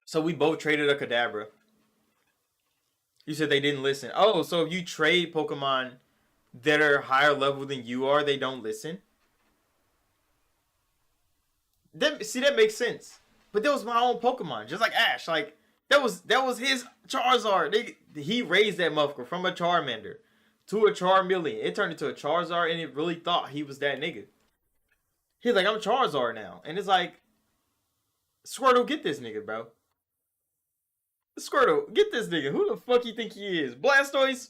So we both traded a Kadabra. You said they didn't listen. Oh, so if you trade Pokemon that are higher level than you are, they don't listen? See, that makes sense. But that was my own Pokemon, just like Ash. Like that was his Charizard. He raised that motherfucker from a Charmander to a Charmeleon. It turned into a Charizard, and it really thought he was that nigga. He's like, I'm Charizard now, and it's like, Squirtle, get this nigga, bro. Squirtle, get this nigga. Who the fuck you think he is? Blastoise,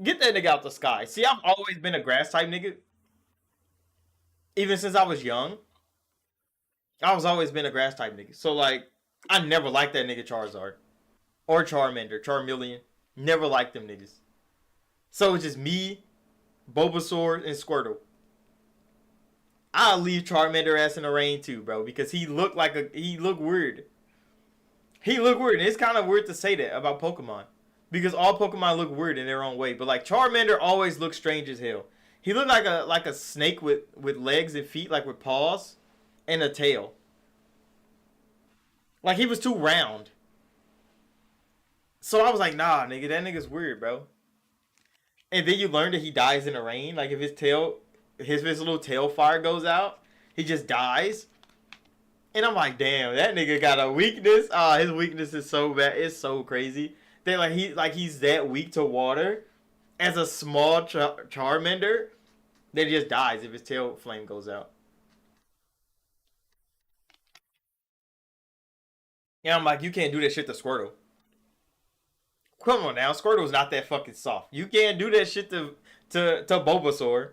get that nigga out the sky. See, I've always been a grass type nigga, even since I was young. I was always been a grass type nigga. So like, I never liked that nigga Charizard. Or Charmander, Charmeleon. Never liked them niggas. So it's just me, Bulbasaur, and Squirtle. I'll leave Charmander ass in the rain too, bro. Because he looked weird. He looked weird. And it's kind of weird to say that about Pokemon. Because all Pokemon look weird in their own way. But like Charmander always looks strange as hell. He looked like a snake with legs and feet, like with paws. And a tail. Like he was too round. So I was like, nah, nigga, that nigga's weird, bro. And then you learn that he dies in the rain. Like if his little tail fire goes out, he just dies. And I'm like, damn, that nigga got a weakness. His weakness is so bad. It's so crazy. That he's that weak to water as a small Charmander that just dies if his tail flame goes out. Yeah, I'm like, you can't do that shit to Squirtle. Come on now, Squirtle's not that fucking soft. You can't do that shit to Bulbasaur.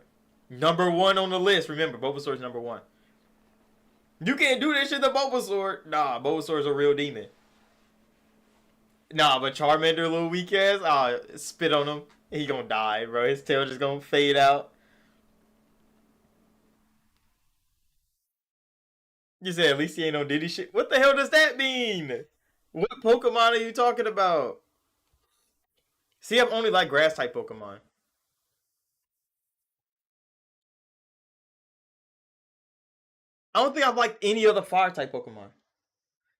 Number 1 on the list. Remember, Bulbasaur's number 1. You can't do that shit to Bulbasaur. Nah, Bulbasaur's a real demon. Nah, but Charmander, little weak ass, spit on him. He gonna die, bro. His tail just gonna fade out. You said at least he ain't no Diddy shit. What the hell does that mean? What Pokemon are you talking about? See, I've only like grass type Pokemon. I don't think I've liked any other fire type Pokemon.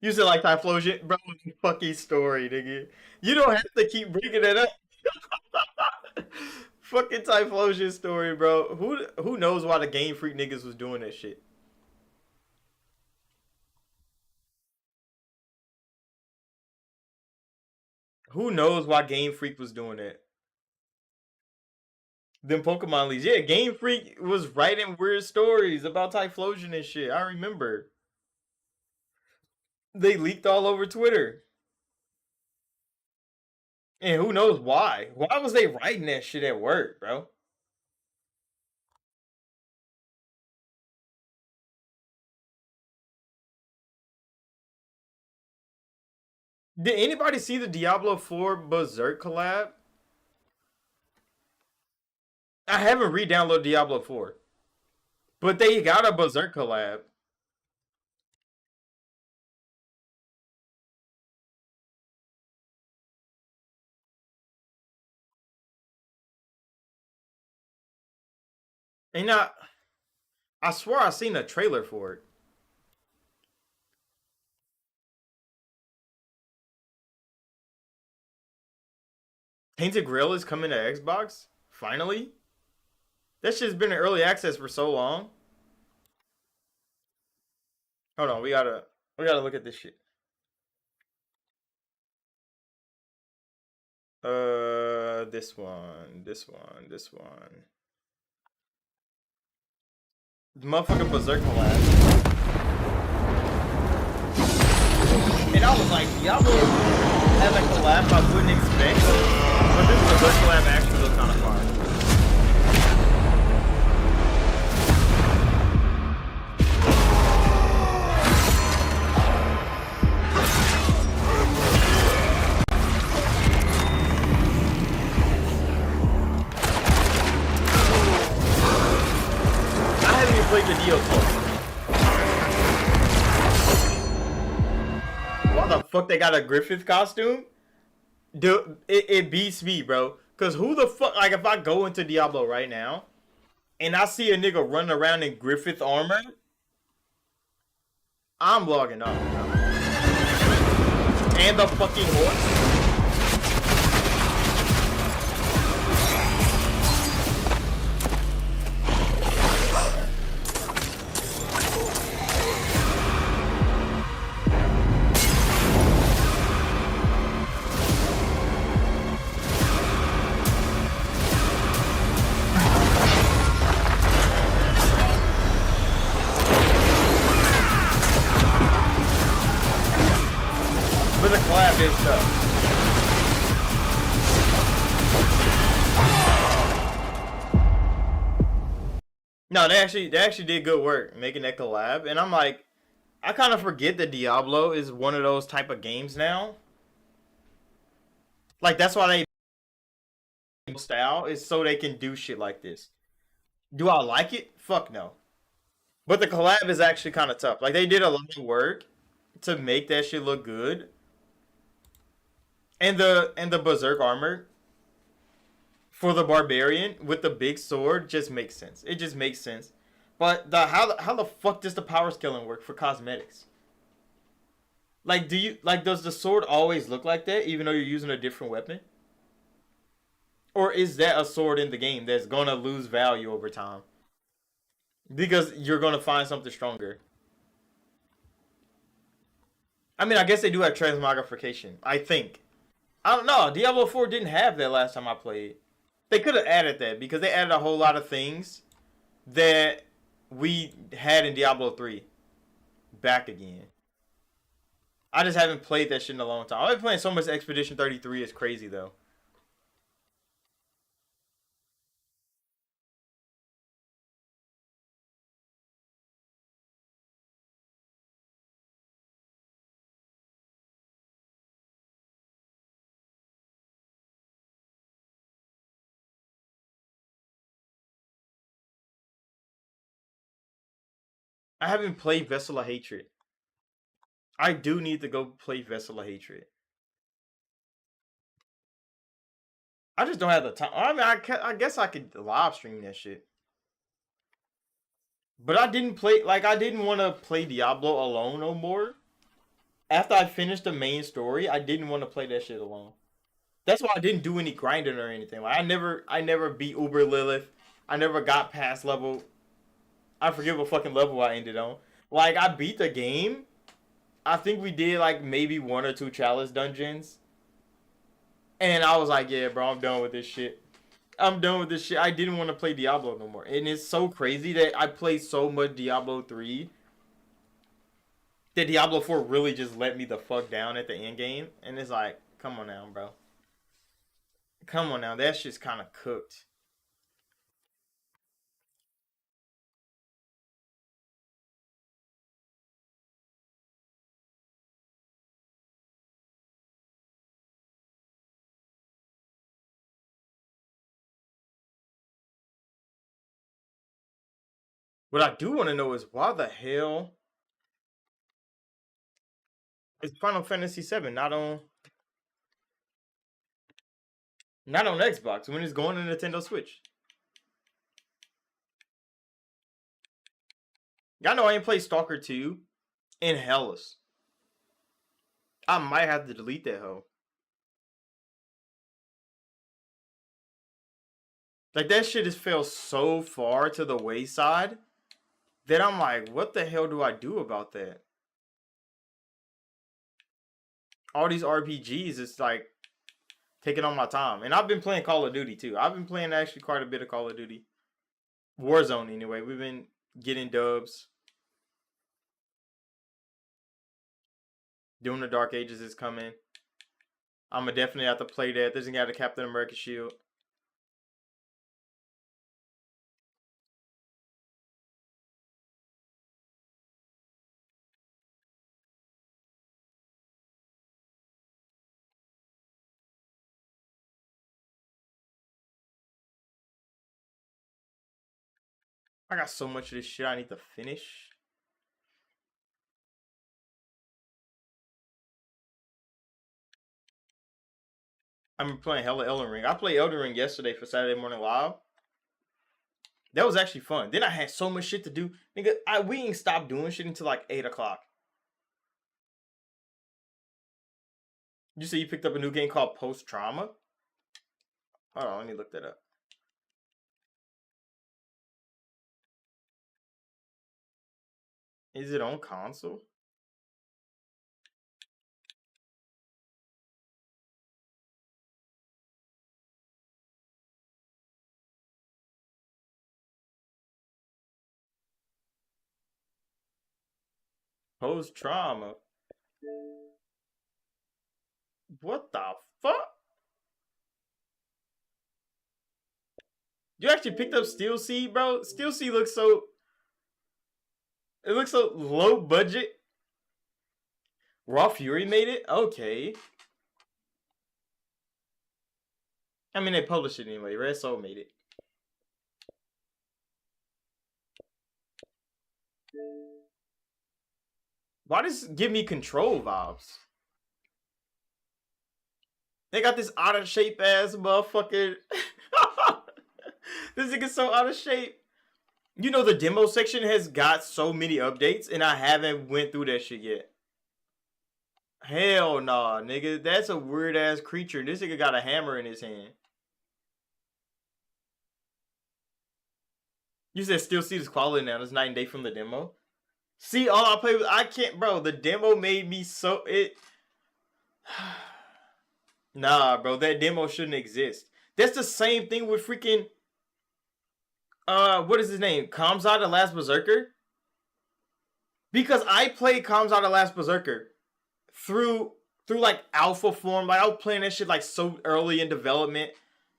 You said like Typhlosion, bro. Fucking story, nigga. You don't have to keep bringing it up. Fucking Typhlosion story, bro. Who knows why the Game Freak niggas was doing that shit? Who knows why Game Freak was doing that? Them Pokemon leads. Yeah, Game Freak was writing weird stories about Typhlosion and shit. I remember. They leaked all over Twitter. And who knows why? Why was they writing that shit at work, bro? Did anybody see the Diablo 4 Berserk collab? I haven't re-downloaded Diablo 4. But they got a Berserk collab. And I swear I seen a trailer for it. Tainted Grail is coming to Xbox? Finally? That shit's been in early access for so long. Hold on, we gotta look at this shit. This one, this one, this one. The motherfucking Berserk collab. And I was like, Diablo has a collab I wouldn't expect. But this Berserk collab actually looks kind of fire. Played the DLC. Why the fuck they got a Griffith costume? Dude, it beats me, bro. Cause who the fuck, like if I go into Diablo right now and I see a nigga running around in Griffith armor, I'm logging off, bro. And the fucking horse. But the collab is tough. No, they actually did good work making that collab, and I'm like, I kind of forget that Diablo is one of those type of games now. Like that's why they style is so they can do shit like this. Do I like it? Fuck no. But the collab is actually kind of tough. Like they did a lot of work to make that shit look good. And the Berserk armor for the barbarian with the big sword just makes sense. It just makes sense. But how the fuck does the power scaling work for cosmetics? Like does the sword always look like that even though you're using a different weapon? Or is that a sword in the game that's gonna lose value over time? Because you're gonna find something stronger. I mean, I guess they do have transmogrification. I think. I don't know. Diablo 4 didn't have that last time I played. They could have added that because they added a whole lot of things that we had in Diablo 3 back again. I just haven't played that shit in a long time. I've been playing so much Expedition 33. It's crazy though. I haven't played Vessel of Hatred. I do need to go play Vessel of Hatred. I just don't have the time. I mean, I guess I could live stream that shit. But I didn't play, like, I didn't want to play Diablo alone no more. After I finished the main story, I didn't want to play that shit alone. That's why I didn't do any grinding or anything. Like, I never beat Uber Lilith. I never got past level. I forget what fucking level I ended on. Like, I beat the game. I think we did, like, maybe 1 or 2 chalice dungeons. And I was like, yeah, bro, I'm done with this shit. I'm done with this shit. I didn't want to play Diablo no more. And it's so crazy that I played so much Diablo 3 that Diablo 4 really just let me the fuck down at the end game. And it's like, come on now, bro. Come on now. That shit's kind of cooked. What I do want to know is why the hell is Final Fantasy VII not on Xbox when it's going to Nintendo Switch? Y'all know I ain't played Stalker 2 in Hellas. I might have to delete that hoe. Like, that shit has fell so far to the wayside that I'm like, what the hell do I do about that? All these RPGs, it's like taking on my time. And I've been playing Call of Duty too. I've been playing actually quite a bit of Call of Duty. Warzone anyway. We've been getting dubs. Doing the Dark Ages is coming. I'm gonna definitely have to play that. There's a guy, the Captain America shield. I got so much of this shit I need to finish. I'm playing hella Elden Ring. I played Elden Ring yesterday for Saturday Morning Live. That was actually fun. Then I had so much shit to do. Nigga, we ain't stopped doing shit until like 8 o'clock. You say you picked up a new game called Post Trauma? Hold on, let me look that up. Is it on console? Post Trauma. What the fuck? You actually picked up Steel Seed, bro? Steel Seed looks so... It looks so low budget. Raw Fury made it? Okay. I mean, they published it anyway. Red Soul made it. Why does it give me Control vibes? They got this out of shape ass motherfucker. This nigga's so out of shape. You know the demo section has got so many updates and I haven't went through that shit yet. Hell nah, nigga. That's a weird ass creature. This nigga got a hammer in his hand. You said Steel Seed is quality now. It's night and day from the demo. See, all I play with, I can't, bro. The demo made me so Nah, bro. That demo shouldn't exist. That's the same thing with freaking what is his name? Kamzat the Last Berserker? Because I played Kamzat the Last Berserker through like alpha form. Like I was playing that shit like so early in development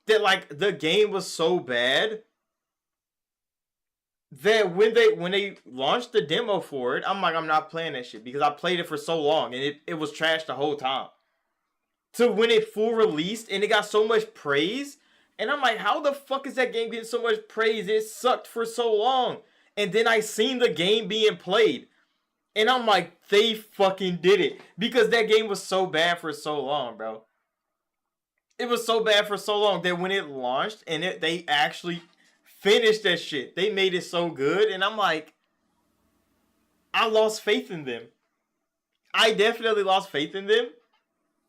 that like the game was so bad that when they launched the demo for it, I'm like, I'm not playing that shit because I played it for so long and it was trash the whole time. So when it full released and it got so much praise, and I'm like, how the fuck is that game getting so much praise? It sucked for so long. And then I seen the game being played. And I'm like, they fucking did it. Because that game was so bad for so long, bro. It was so bad for so long that when it launched and they actually finished that shit. They made it so good. And I'm like, I lost faith in them. I definitely lost faith in them.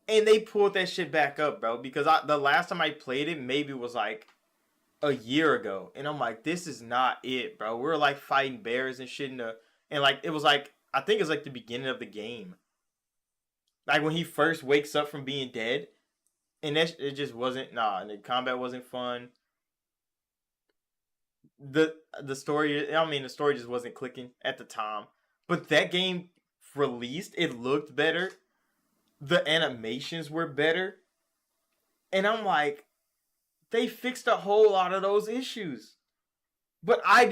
And they pulled that shit back up, bro. Because the last time I played it maybe was like a year ago. And I'm like, this is not it, bro. We're like fighting bears and shit and like it was like, I think it's like the beginning of the game. Like when he first wakes up from being dead. And it just wasn't, and the combat wasn't fun. The story, the story just wasn't clicking at the time. But that game released, it looked better. The animations were better. And I'm like, they fixed a whole lot of those issues. But I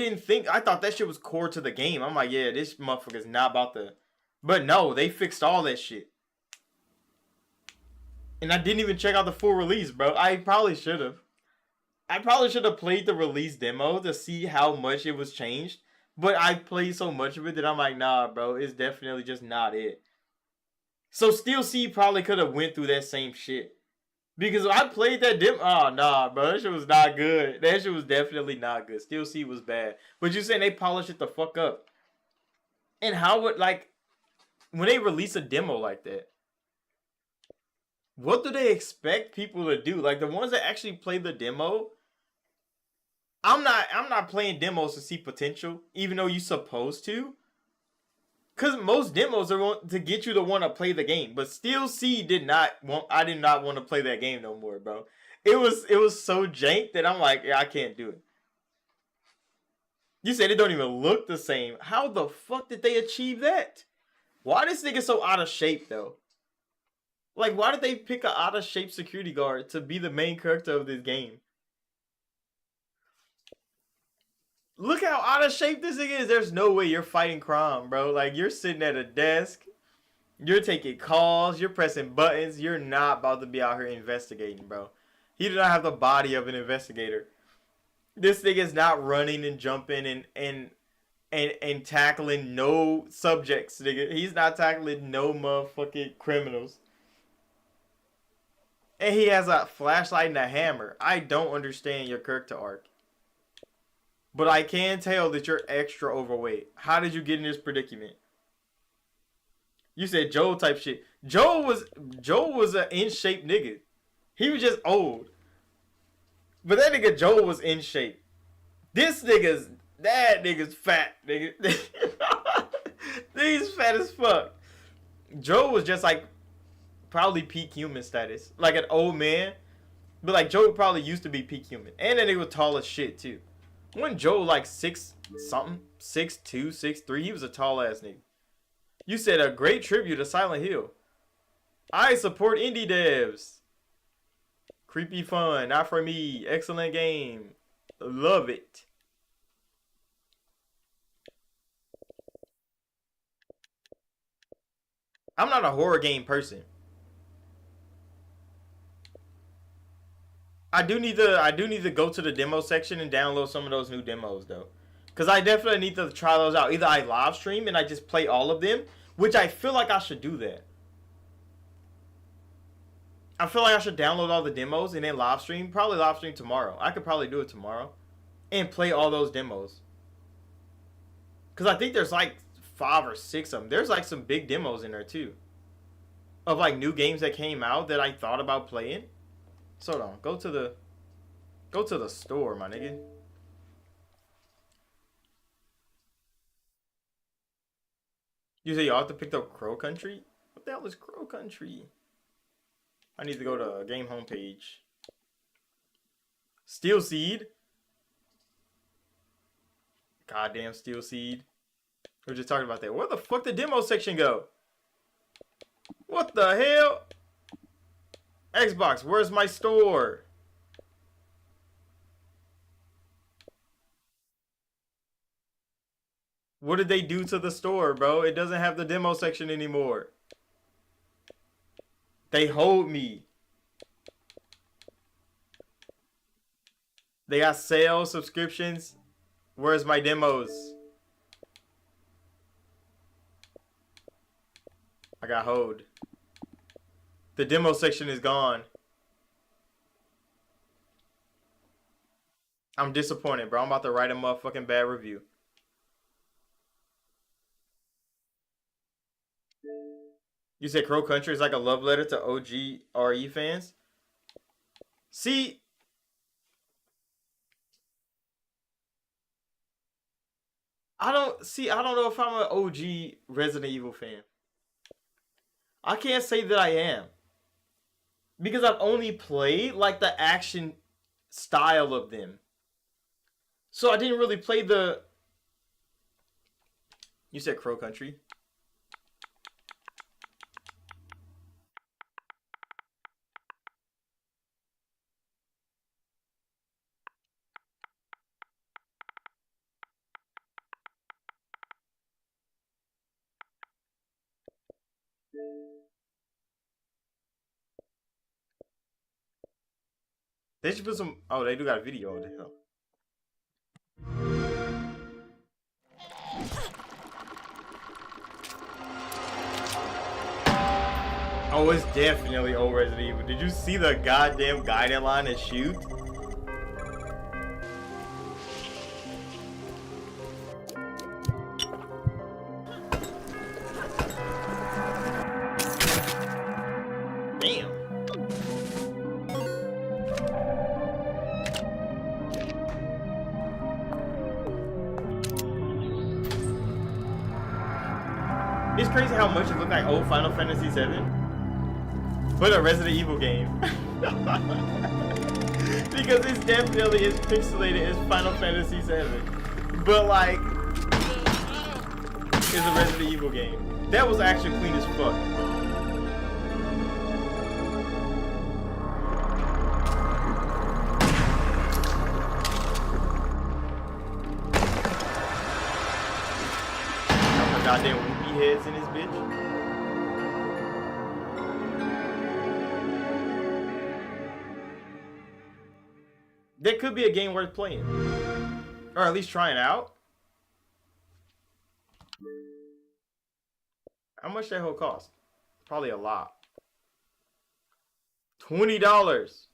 thought that shit was core to the game. I'm like, yeah, this motherfucker's not about to. But no, they fixed all that shit. And I didn't even check out the full release, bro. I probably should have. I probably should have played the release demo to see how much it was changed. But I played so much of it that I'm like, nah, bro. It's definitely just not it. So Steel Seed probably could have went through that same shit. Because I played that demo. Oh, nah, bro. That shit was not good. That shit was definitely not good. Steel Seed was bad. But you're saying they polished it the fuck up. And how would, like, when they release a demo like that, what do they expect people to do? Like the ones that actually play the demo, I'm not playing demos to see potential, even though you're supposed to. Cause most demos are to get you to want to play the game. But Steel Seed I did not want to play that game no more, bro. It was so jank that I'm like, yeah, I can't do it. You said it don't even look the same. How the fuck did they achieve that? Why this nigga so out of shape though? Like, why did they pick an out-of-shape security guard to be the main character of this game? Look how out of shape this nigga is. There's no way you're fighting crime, bro. Like, you're sitting at a desk. You're taking calls. You're pressing buttons. You're not about to be out here investigating, bro. He did not have the body of an investigator. This nigga's not running and jumping and tackling no subjects, nigga. He's not tackling no motherfucking criminals. And he has a flashlight and a hammer. I don't understand your character arc. But I can tell that you're extra overweight. How did you get in this predicament? You said Joel type shit. Joel was an in-shape nigga. He was just old. But that nigga Joel was in shape. That nigga's fat, nigga. He's fat as fuck. Joel was just like probably peak human status. Like an old man. But like Joe probably used to be peak human. And then he was tall as shit too. When Joe like 6 something, 6'2", 6'3", he was a tall ass nigga. You said a great tribute to Silent Hill. I support indie devs. Creepy fun, not for me. Excellent game. Love it. I'm not a horror game person. I do need to go to the demo section and download some of those new demos though. Cause I definitely need to try those out. Either I live stream and I just play all of them, which I feel like I should do that. I feel like I should download all the demos and then live stream. Probably live stream tomorrow. I could probably do it tomorrow. And play all those demos. Cause I think there's like 5 or 6 of them. There's like some big demos in there too. Of like new games that came out that I thought about playing. So hold on. Go to the store, my nigga. You say y'all have to pick up Crow Country? What the hell is Crow Country? I need to go to game homepage. Steel Seed. Goddamn Steel Seed. We were just talking about that. Where the fuck did demo section go? What the hell? Xbox, where's my store? What did they do to the store, bro? It doesn't have the demo section anymore. They hold me. They got sales, subscriptions. Where's my demos? I got hoed. The demo section is gone. I'm disappointed, bro. I'm about to write a motherfucking bad review. You said Crow Country is like a love letter to OG RE fans? See, I don't know if I'm an OG Resident Evil fan. I can't say that I am. Because I've only played like the action style of them. So I didn't really play the... You said Crow Country? They should put some... Oh, they do got a video on the hell. Oh, it's definitely old Resident Evil. Did you see the goddamn guiding line and shoot? Damn. It's crazy how much it looked like old Final Fantasy VII. But a Resident Evil game. Because it's definitely as pixelated as Final Fantasy VII. But like, it's a Resident Evil game. That was actually clean as fuck. Goddamn whoopie heads in this bitch. That could be a game worth playing. Or at least trying out. How much that whole cost? Probably a lot. $20.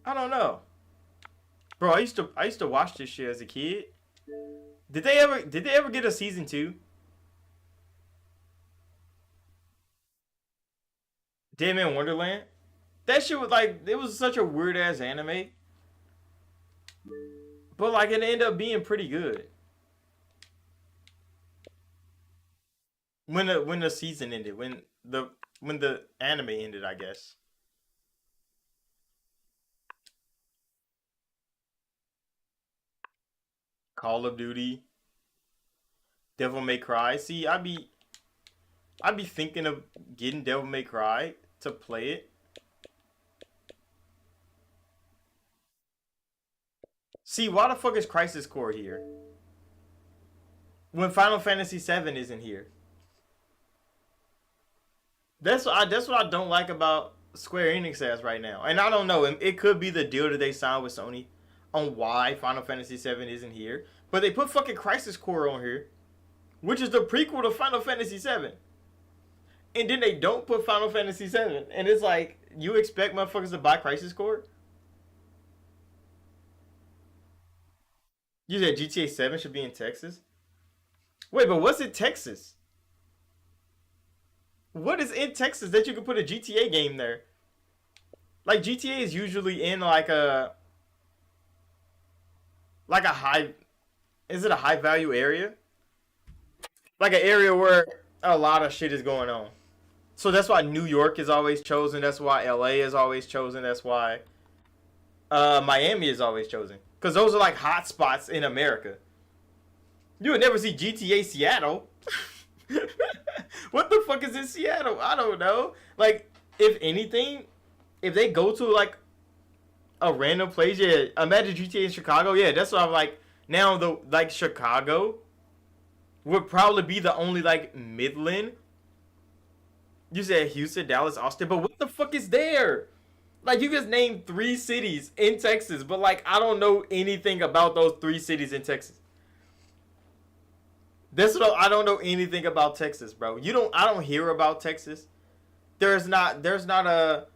I don't know. Bro, I used to watch this shit as a kid. Did they ever get a season 2? Dead Man Wonderland? That shit was like, it was such a weird ass anime. But like it ended up being pretty good. When the season ended, when the anime ended, I guess. Call of Duty, Devil May Cry. See, I'd be thinking of getting Devil May Cry to play it. See, why the fuck is Crisis Core here when Final Fantasy VII isn't here? That's what I don't like about Square Enix as right now. And I don't know, it could be the deal that they signed with Sony on why Final Fantasy VII isn't here. But they put fucking Crisis Core on here, which is the prequel to Final Fantasy VII. And then they don't put Final Fantasy VII. And it's like, you expect motherfuckers to buy Crisis Core? You said GTA 7 should be in Texas? Wait, but what's in Texas? What is in Texas that you can put a GTA game there? Like, GTA is usually in like a high... Is it a high value area? Like an area where a lot of shit is going on. So that's why New York is always chosen. That's why LA is always chosen. That's why Miami is always chosen. Because those are like hot spots in America. You would never see GTA Seattle. What the fuck is in Seattle? I don't know. Like, if anything, if they go to like a random place, yeah, imagine GTA in Chicago. Yeah, that's what I'm like. Now, like, Chicago would probably be the only, like, Midland. You said Houston, Dallas, Austin, but what the fuck is there? Like, you just named 3 cities in Texas, but like I don't know anything about those 3 cities in Texas. I don't know anything about Texas, bro. I don't hear about Texas. There's not a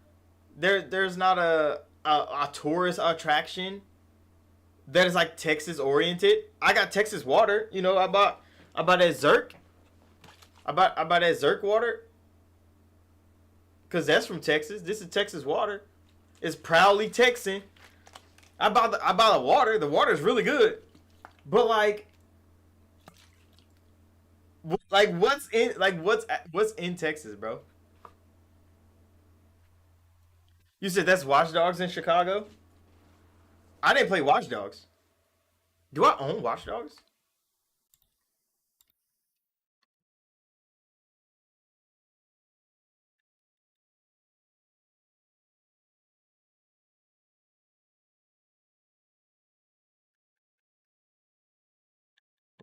tourist attraction that is like Texas oriented. I got Texas water, you know. I bought that Zerk. I bought that Zerk water, cause that's from Texas. This is Texas water. It's proudly Texan. I bought the water. The water is really good, but like what's in Texas, bro? You said that's Watch Dogs in Chicago? I didn't play Watch Dogs. Do I own Watch Dogs?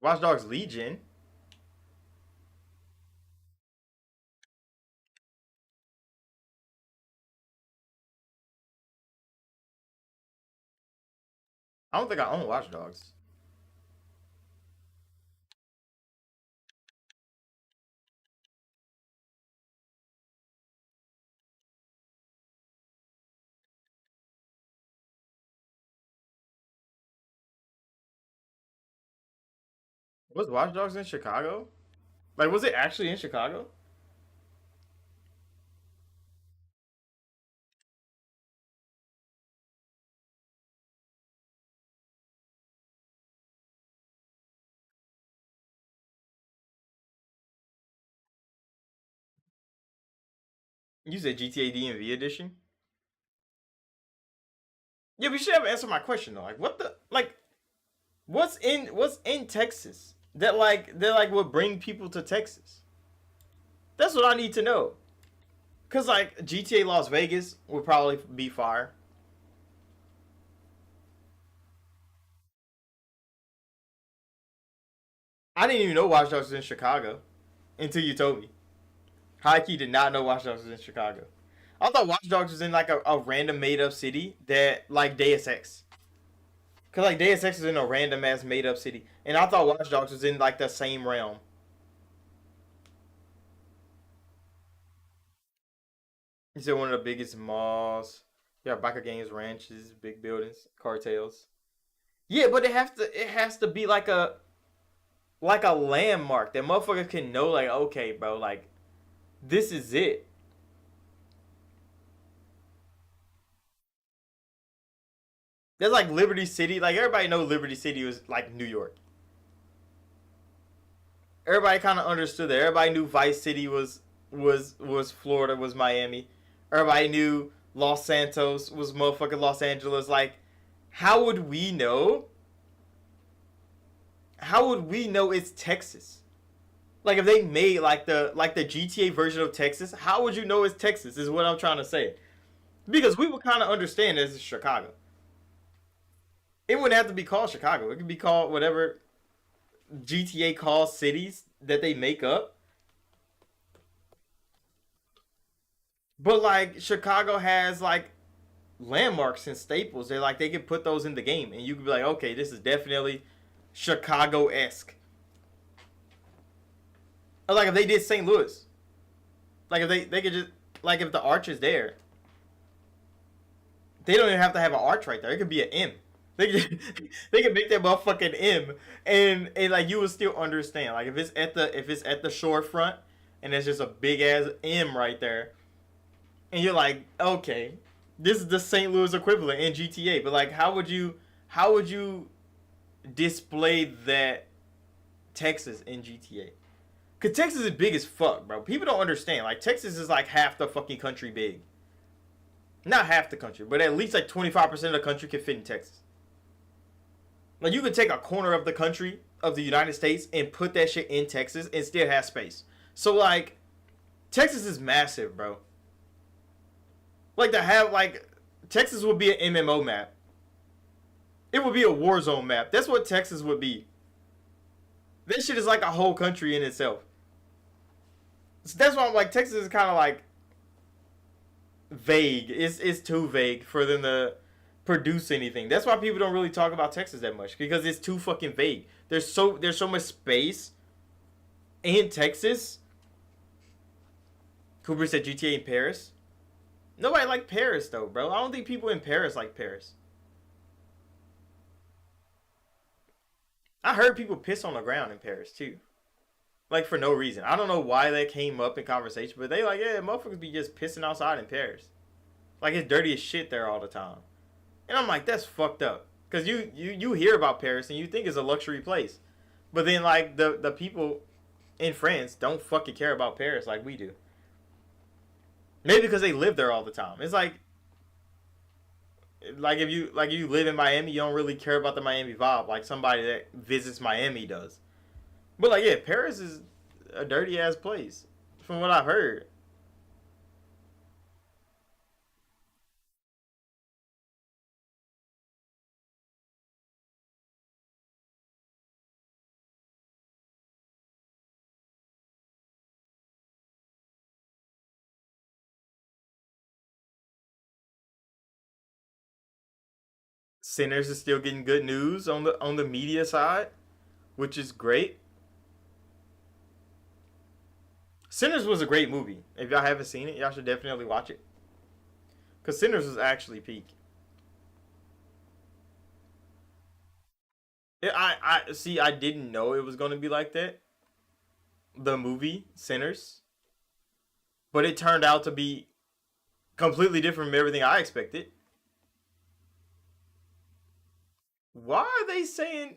Watch Dogs Legion. I don't think I own Watch Dogs. Was Watch Dogs in Chicago? Like, was it actually in Chicago? You said GTA DMV edition? Yeah, we should have answered my question though. Like, what's in Texas that would bring people to Texas? That's what I need to know. Cause like GTA Las Vegas would probably be fire. I didn't even know Watch Dogs was in Chicago until you told me. Heike did not know Watch Dogs was in Chicago. I thought Watch Dogs was in like a random made up city that like Deus Ex. Cause like Deus Ex is in a random ass made up city, and I thought Watch Dogs was in like the same realm. You said one of the biggest malls. Yeah, Biker Games ranches, big buildings, cartels. Yeah, but it has to be like a landmark that motherfuckers can know. Like, okay, bro, like this is it. There's like Liberty City. Like everybody know Liberty City was like New York. Everybody kind of understood that. Everybody knew Vice City was Florida, was Miami. Everybody knew Los Santos was motherfucking Los Angeles. Like, how would we know? How would we know it's Texas? Like if they made like the GTA version of Texas, how would you know it's Texas? Is what I'm trying to say. Because we would kind of understand this is Chicago. It wouldn't have to be called Chicago. It could be called whatever GTA calls cities that they make up. But like Chicago has like landmarks and staples. They could put those in the game, and you could be like, okay, this is definitely Chicago-esque. Or like if they did St. Louis, like if they could just like if the arch is there, they don't even have to have an arch right there. It could be an M. They could, they could make that motherfucking M, and like you would still understand. Like if it's at the shore front, and there's just a big ass M right there, and you're like, okay, this is the St. Louis equivalent in GTA. But like, how would you display that Texas in GTA? Cause Texas is big as fuck, bro. People don't understand. Like Texas is like half the fucking country big. Not half the country, but at least like 25% of the country can fit in Texas. Like you could take a corner of the country of the United States and put that shit in Texas and still have space. So like, Texas is massive, bro. Like to have like, Texas would be an MMO map. It would be a war zone map. That's what Texas would be. This shit is like a whole country in itself. So that's why I'm like, Texas is kind of like vague. It's too vague for them to produce anything. That's why people don't really talk about Texas that much, because it's too fucking vague. There's so much space in Texas. Cooper said GTA in Paris. Nobody like Paris though, bro. I don't think people in Paris like Paris. I heard people piss on the ground in Paris too. Like for no reason. I don't know why that came up in conversation, but they like, yeah, motherfuckers be just pissing outside in Paris. Like it's dirty as shit there all the time. And I'm like, that's fucked up. Cause you hear about Paris and you think it's a luxury place. But then like the people in France don't fucking care about Paris like we do. Maybe because they live there all the time. It's like if you live in Miami, you don't really care about the Miami vibe like somebody that visits Miami does. But like, yeah, Paris is a dirty ass place, from what I've heard. Sinners is still getting good news on the media side, which is great. Sinners was a great movie. If y'all haven't seen it, y'all should definitely watch it. Cause Sinners was actually peak. I see. I didn't know it was gonna be like that. The movie Sinners, but it turned out to be completely different from everything I expected. Why are they saying?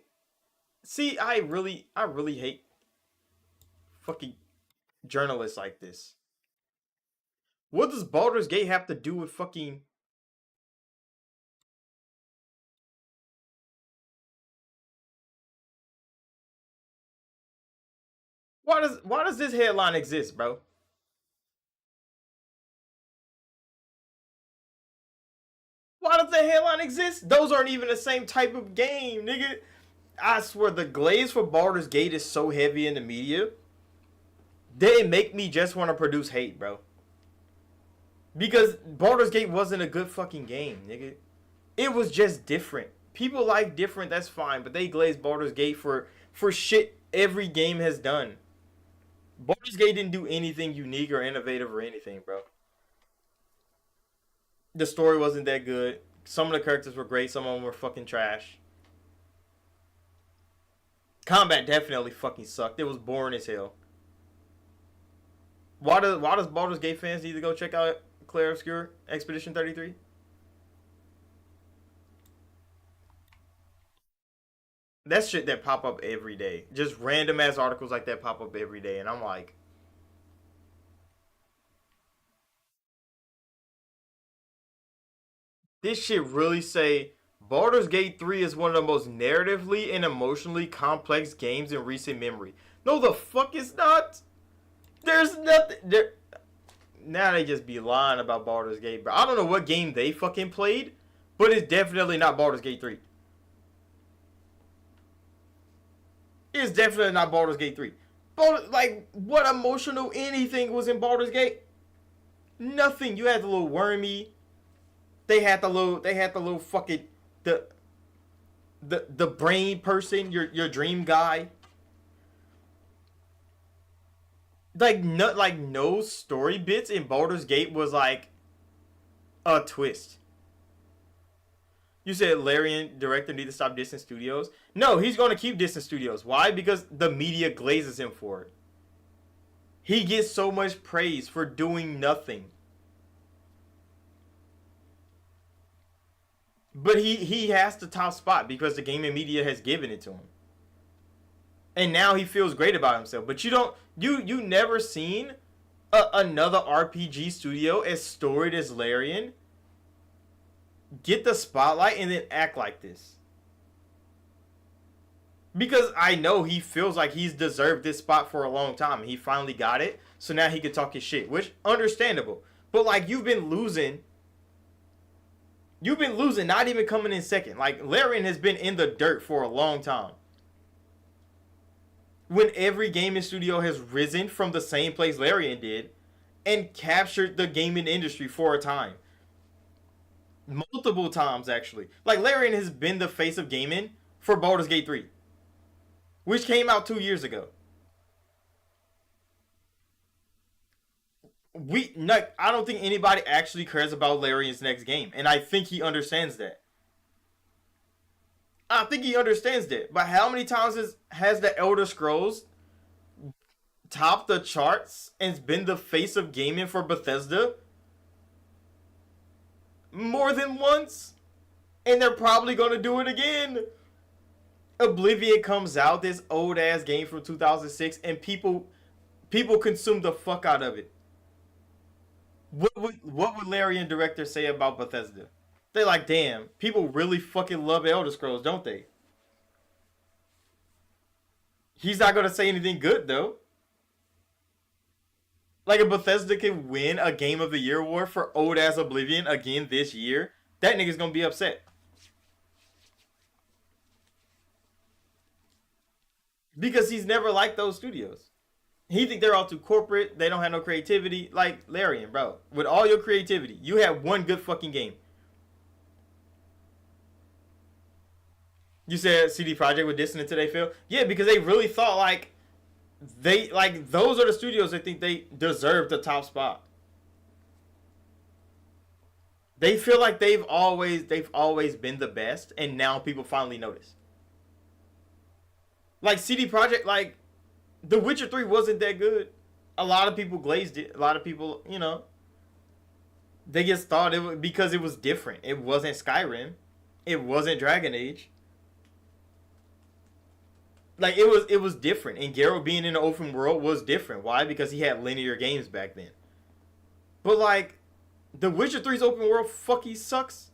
See, I really hate fucking journalists like this. What does Baldur's Gate have to do with fucking? Why does this headline exist, bro? Why does the headline exist? Those aren't even the same type of game, nigga. I swear the glaze for Baldur's Gate is so heavy in the media. They make me just want to produce hate, bro. Because Baldur's Gate wasn't a good fucking game, nigga. It was just different. People like different, that's fine. But they glaze Baldur's Gate for shit every game has done. Baldur's Gate didn't do anything unique or innovative or anything, bro. The story wasn't that good. Some of the characters were great. Some of them were fucking trash. Combat definitely fucking sucked. It was boring as hell. Why does Baldur's Gate fans need to go check out Clair Obscur Expedition 33? That's shit that pop up every day. Just random ass articles like that pop up every day, and I'm like, this shit really say Baldur's Gate 3 is one of the most narratively and emotionally complex games in recent memory. No, the fuck it's not. There's nothing there. Now they just be lying about Baldur's Gate, bro. I don't know what game they fucking played, but it's definitely not Baldur's Gate 3. It's definitely not Baldur's Gate 3. Like, what emotional anything was in Baldur's Gate? Nothing. You had the little wormy. They had the little fucking the brain person, your dream guy. Like no story bits in Baldur's Gate was like a twist. You said Larian director need to stop dissing studios. No, he's going to keep dissing studios. Why? Because the media glazes him for it. He gets so much praise for doing nothing. But he has the top spot because the gaming media has given it to him. And now he feels great about himself. But you never seen another RPG studio as storied as Larian get the spotlight and then act like this. Because I know he feels like he's deserved this spot for a long time. He finally got it. So now he can talk his shit, which understandable. But like you've been losing, not even coming in second. Like Larian has been in the dirt for a long time. When every gaming studio has risen from the same place Larian did, and captured the gaming industry for a time. Multiple times, actually. Like, Larian has been the face of gaming for Baldur's Gate 3, which came out 2 years ago. I don't think anybody actually cares about Larian's next game, and I think he understands that. I think he understands that. But how many times has the Elder Scrolls topped the charts and been the face of gaming for Bethesda? More than once. And they're probably going to do it again. Oblivion comes out, this old ass game from 2006, and people consume the fuck out of it. What would Larian directors say about Bethesda? They're like, damn, people really fucking love Elder Scrolls, don't they? He's not gonna say anything good though. Like, if Bethesda can win a Game of the Year award for old ass Oblivion again this year, that nigga's gonna be upset. Because he's never liked those studios. He think they're all too corporate. They don't have no creativity. Like, Larian, bro, with all your creativity, you have one good fucking game. You said CD Projekt were dissing until they fail? Yeah, because they really thought like those are the studios that think they deserve the top spot. They feel like they've always been the best, and now people finally notice. Like, CD Projekt, like, The Witcher 3 wasn't that good. A lot of people glazed it. A lot of people, you know, they just thought it was because it was different. It wasn't Skyrim. It wasn't Dragon Age. Like, it was different. And Geralt being in the open world was different. Why? Because he had linear games back then. But, like, The Witcher 3's open world fucking sucks.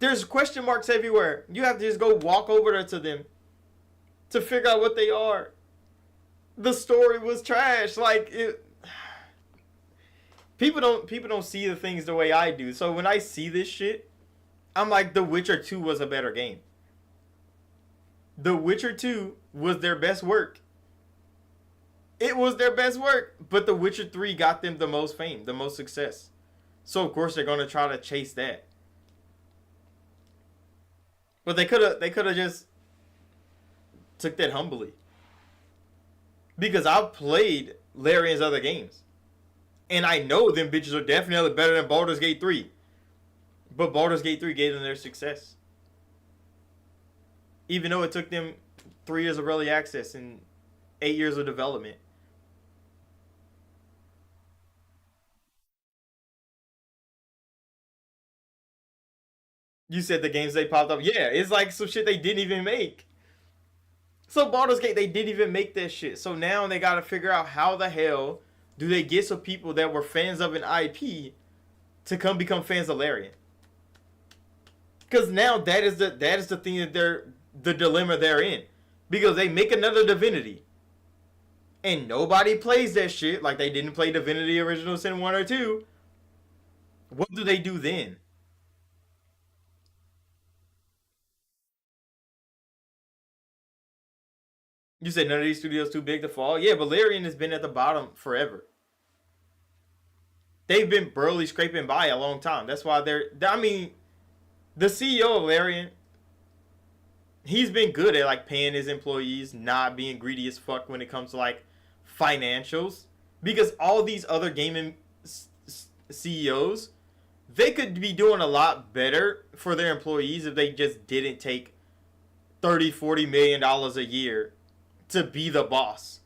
There's question marks everywhere. You have to just go walk over there to them to figure out what they are. The story was trash. Like, it. People don't see the things the way I do. So when I see this shit, I'm like, The Witcher 2 was a better game. The Witcher 2 was their best work. It was their best work. But The Witcher 3 got them the most fame, the most success. So of course they're gonna try to chase that. But they could have just took that humbly. Because I've played Larian's other games. And I know them bitches are definitely better than Baldur's Gate 3. But Baldur's Gate 3 gave them their success. Even though it took them 3 years of early access and 8 years of development. You said the games they popped up. Yeah, it's like some shit they didn't even make. So Baldur's Gate, they didn't even make that shit. So now they got to figure out how the hell do they get some people that were fans of an IP to come become fans of Larian. Because now that is the thing that the dilemma they're in. Because they make another Divinity. And nobody plays that shit like they didn't play Divinity Original Sin 1 or 2. What do they do then? You said none of these studios too big to fall? Yeah, but Larian has been at the bottom forever. They've been barely scraping by a long time. That's why I mean, the CEO of Larian, he's been good at like paying his employees, not being greedy as fuck when it comes to like financials. Because all these other gaming CEOs, they could be doing a lot better for their employees if they just didn't take $30-40 million a year to be the boss.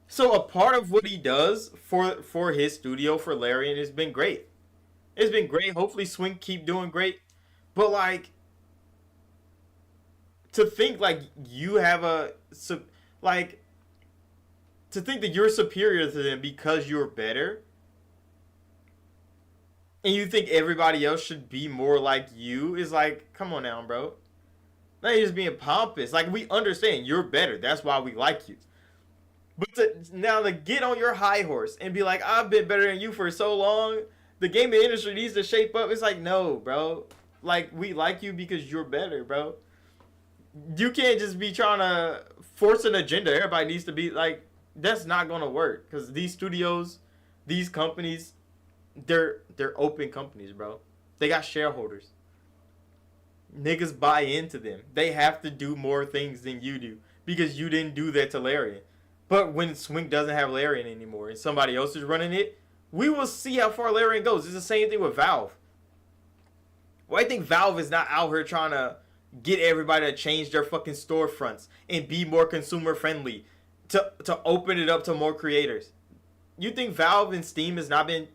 So a part of what he does for his studio, for Larian, has been great. It's been great. Hopefully Swing keep doing great. But like, to think like you have to think that you're superior to them because you're better, and you think everybody else should be more like you, is like, come on now, bro. Now you're just being pompous. Like, we understand you're better. That's why we like you. But to get on your high horse and be like, I've been better than you for so long. The gaming industry needs to shape up. It's like, no, bro. Like, we like you because you're better, bro. You can't just be trying to force an agenda. Everybody needs to be like, that's not going to work. Because these studios these companies, they're open companies, bro. They got shareholders. Niggas buy into them. They have to do more things than you do because you didn't do that to Larian. But when Swink doesn't have Larian anymore and somebody else is running it, we will see how far Larian goes. It's the same thing with Valve. Well, I think Valve is not out here trying to get everybody to change their fucking storefronts and be more consumer friendly to open it up to more creators. You think Valve and Steam has not been...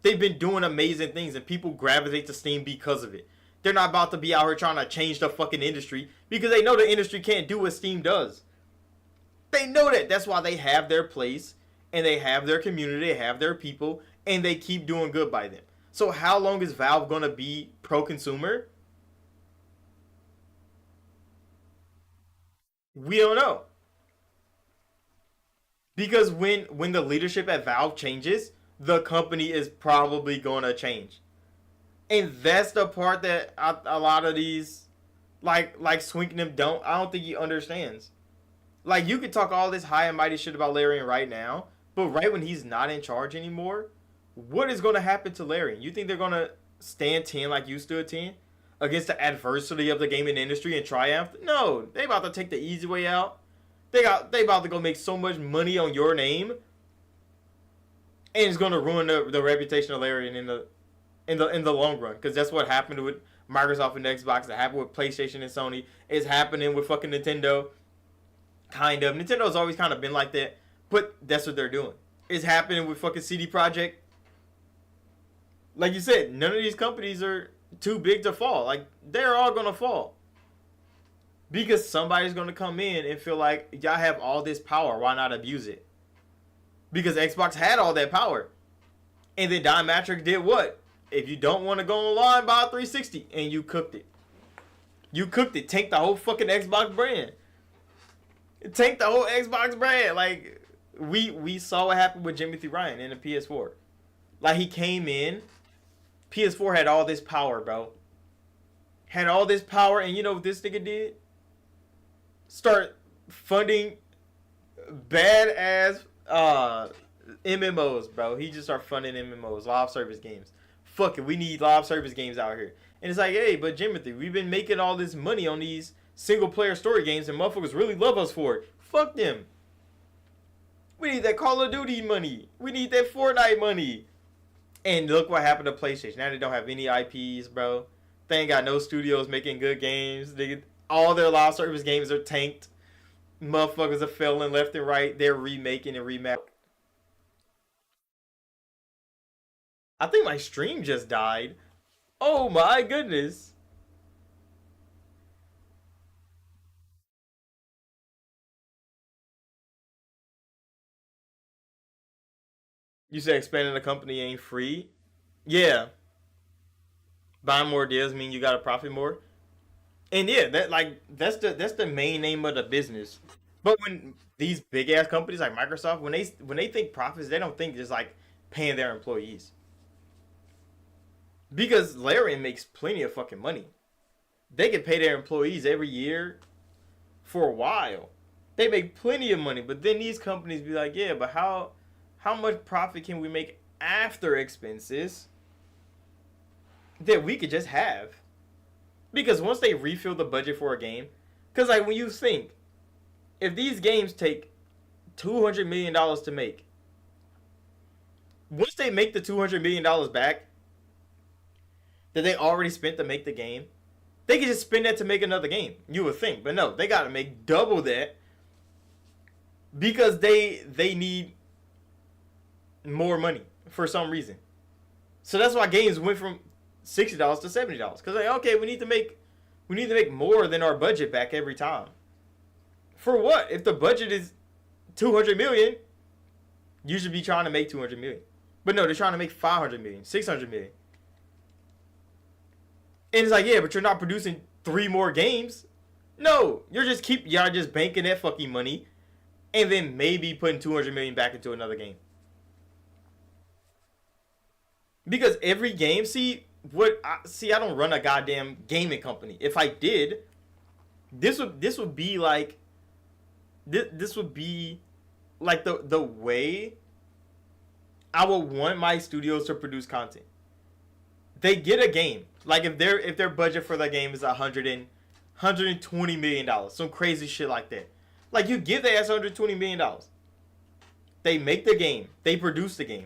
They've been doing amazing things and people gravitate to Steam because of it. They're not about to be out here trying to change the fucking industry because they know the industry can't do what Steam does. They know that. That's why they have their place and they have their community, they have their people, and they keep doing good by them. So how long is Valve going to be pro-consumer? We don't know. Because when the leadership at Valve changes, the company is probably going to change. And that's the part that a lot of these, like Swink and them I don't think he understands. Like, you could talk all this high and mighty shit about Larian right now, but right when he's not in charge anymore, what is going to happen to Larian? You think they're going to stand 10 like you stood 10? Against the adversity of the gaming industry and triumph? No, they about to take the easy way out. They about to go make so much money on your name, and it's going to ruin the reputation of Larian in the long run. Because that's what happened with Microsoft and Xbox. It happened with PlayStation and Sony. It's happening with fucking Nintendo. Kind of. Nintendo's always kind of been like that, but that's what they're doing. It's happening with fucking CD Projekt. Like you said, none of these companies are too big to fall. Like, they're all gonna fall because somebody's gonna come in and feel like y'all have all this power, why not abuse it? Because Xbox had all that power, and then Don Matrix did what? If you don't want to go online, buy a 360, and you cooked it. Take the whole fucking Xbox brand. Take the whole Xbox brand. Like, we saw what happened with Timothy Ryan in the PS4. Like, he came in, PS4 had all this power, bro. Had all this power, and you know what this nigga did? Start funding badass MMOs, bro. He just started funding MMOs, live service games. Fuck it, we need live service games out here. And it's like, hey, but Timothy, we've been making all this money on these single player story games and motherfuckers really love us for it. Fuck them. We need that Call of Duty money. We need that Fortnite money. And look what happened to PlayStation. Now they don't have any IPs, bro. They ain't got no studios making good games. All their live service games are tanked. Motherfuckers are failing left and right. They're remaking and remaking. I think my stream just died. Oh my goodness. You said expanding the company ain't free? Yeah. Buying more deals mean you gotta profit more. And yeah, that's the main name of the business. But when these big ass companies like Microsoft, when they think profits, they don't think just like paying their employees. Because Larian makes plenty of fucking money. They can pay their employees every year for a while. They make plenty of money, but then these companies be like, yeah, but how much profit can we make after expenses that we could just have? Because once they refill the budget for a game, because like when you think, if these games take $200 million to make, once they make the $200 million back that they already spent to make the game, they can just spend that to make another game. You would think, but no, they got to make double that because they need more money for some reason. So that's why games went from $60 to $70 because like, okay, we need to make more than our budget back every time. For what? If the budget is 200 million, you should be trying to make 200 million. But no, they're trying to make 500 million, 600 million. And it's like, yeah, but you're not producing 3 more games. No, y'all just banking that fucking money and then maybe putting 200 million back into another game. Because every game, I don't run a goddamn gaming company. If I did, this would be like the way I would want my studios to produce content. They get a game. Like if their budget for that game is $120 million, some crazy shit like that. Like you give the ass $120 million. They make the game. They produce the game.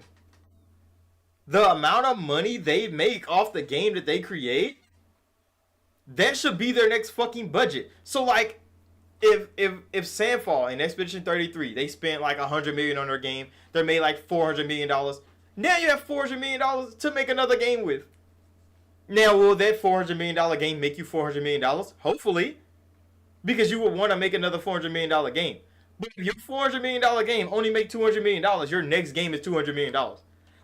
The amount of money they make off the game that they create, that should be their next fucking budget. So like, if Sandfall and Expedition 33, they spent like $100 million on their game, they made like $400 million. Now you have $400 million to make another game with. Now will that $400 million game make you $400 million? Hopefully, because you would want to make another $400 million game. But if your $400 million game only make $200 million, your next game is $200 million.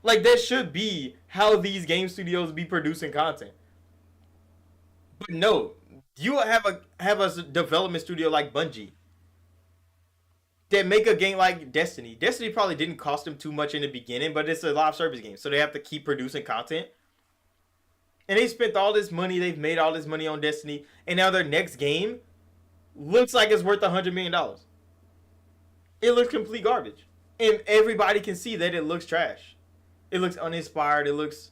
Like that should be how these game studios be producing content. But no, you have a development studio like Bungie that make a game like Destiny. Destiny probably didn't cost them too much in the beginning, but it's a live service game, so they have to keep producing content. And they spent all this money, they've made all this money on Destiny, and now their next game looks like it's worth $100 million. It looks complete garbage. And everybody can see that it looks trash. It looks uninspired, it looks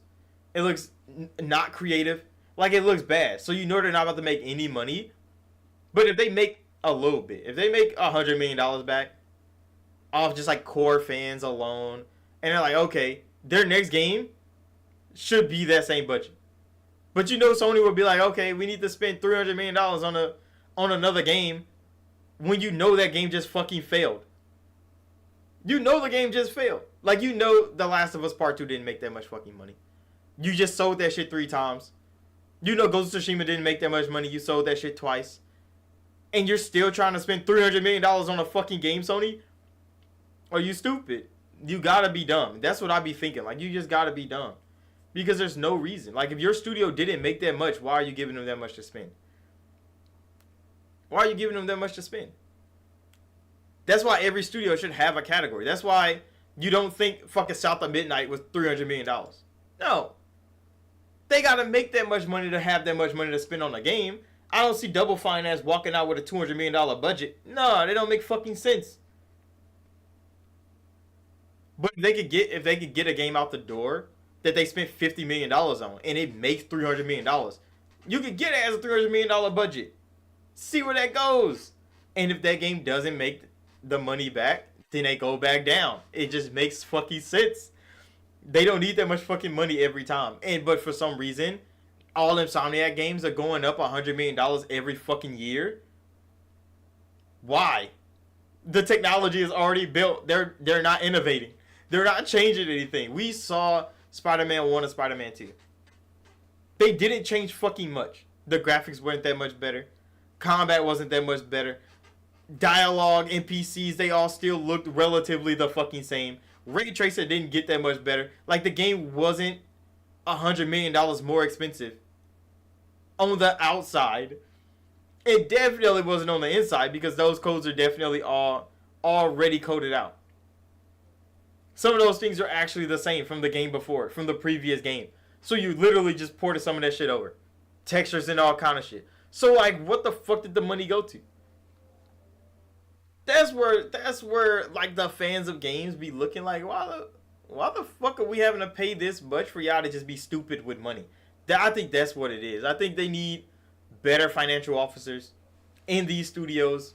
not creative. Like it looks bad. So you know they're not about to make any money. But if they make a little bit, if they make $100 million back off just like core fans alone, and they're like, okay, their next game should be that same budget. But you know Sony would be like, okay, we need to spend $300 million on another game when you know that game just fucking failed. You know the game just failed. Like you know The Last of Us Part 2 didn't make that much fucking money. You just sold that shit 3 times. You know Ghost of Tsushima didn't make that much money. You sold that shit twice. And you're still trying to spend $300 million on a fucking game, Sony? Are you stupid? You gotta be dumb. That's what I be thinking. Like, you just gotta be dumb. Because there's no reason. Like, if your studio didn't make that much, why are you giving them that much to spend? Why are you giving them that much to spend? That's why every studio should have a category. That's why you don't think fucking South of Midnight was $300 million. No. They gotta make that much money to have that much money to spend on a game. I don't see Double Fine as walking out with a $200 million budget. No, they don't make fucking sense. But if they could get a game out the door that they spent $50 million on and it makes $300 million, you could get it as a $300 million budget. See where that goes. And if that game doesn't make the money back, then they go back down. It just makes fucking sense. They don't need that much fucking money every time. But for some reason, all Insomniac games are going up $100 million every fucking year. Why? The technology is already built. They're not innovating. They're not changing anything. We saw Spider-Man 1 and Spider-Man 2. They didn't change fucking much. The graphics weren't that much better. Combat wasn't that much better. Dialogue, NPCs, they all still looked relatively the fucking same. Ray Tracer didn't get that much better. Like, the game wasn't $100 million more expensive on the outside. It definitely wasn't on the inside because those codes are definitely all already coded out. Some of those things are actually the same from the game before, from the previous game. So you literally just ported some of that shit over. Textures and all kind of shit. So, like, what the fuck did the money go to? That's where like the fans of games be looking like, why the fuck are we having to pay this much for y'all to just be stupid with money? I think that's what it is. I think they need better financial officers in these studios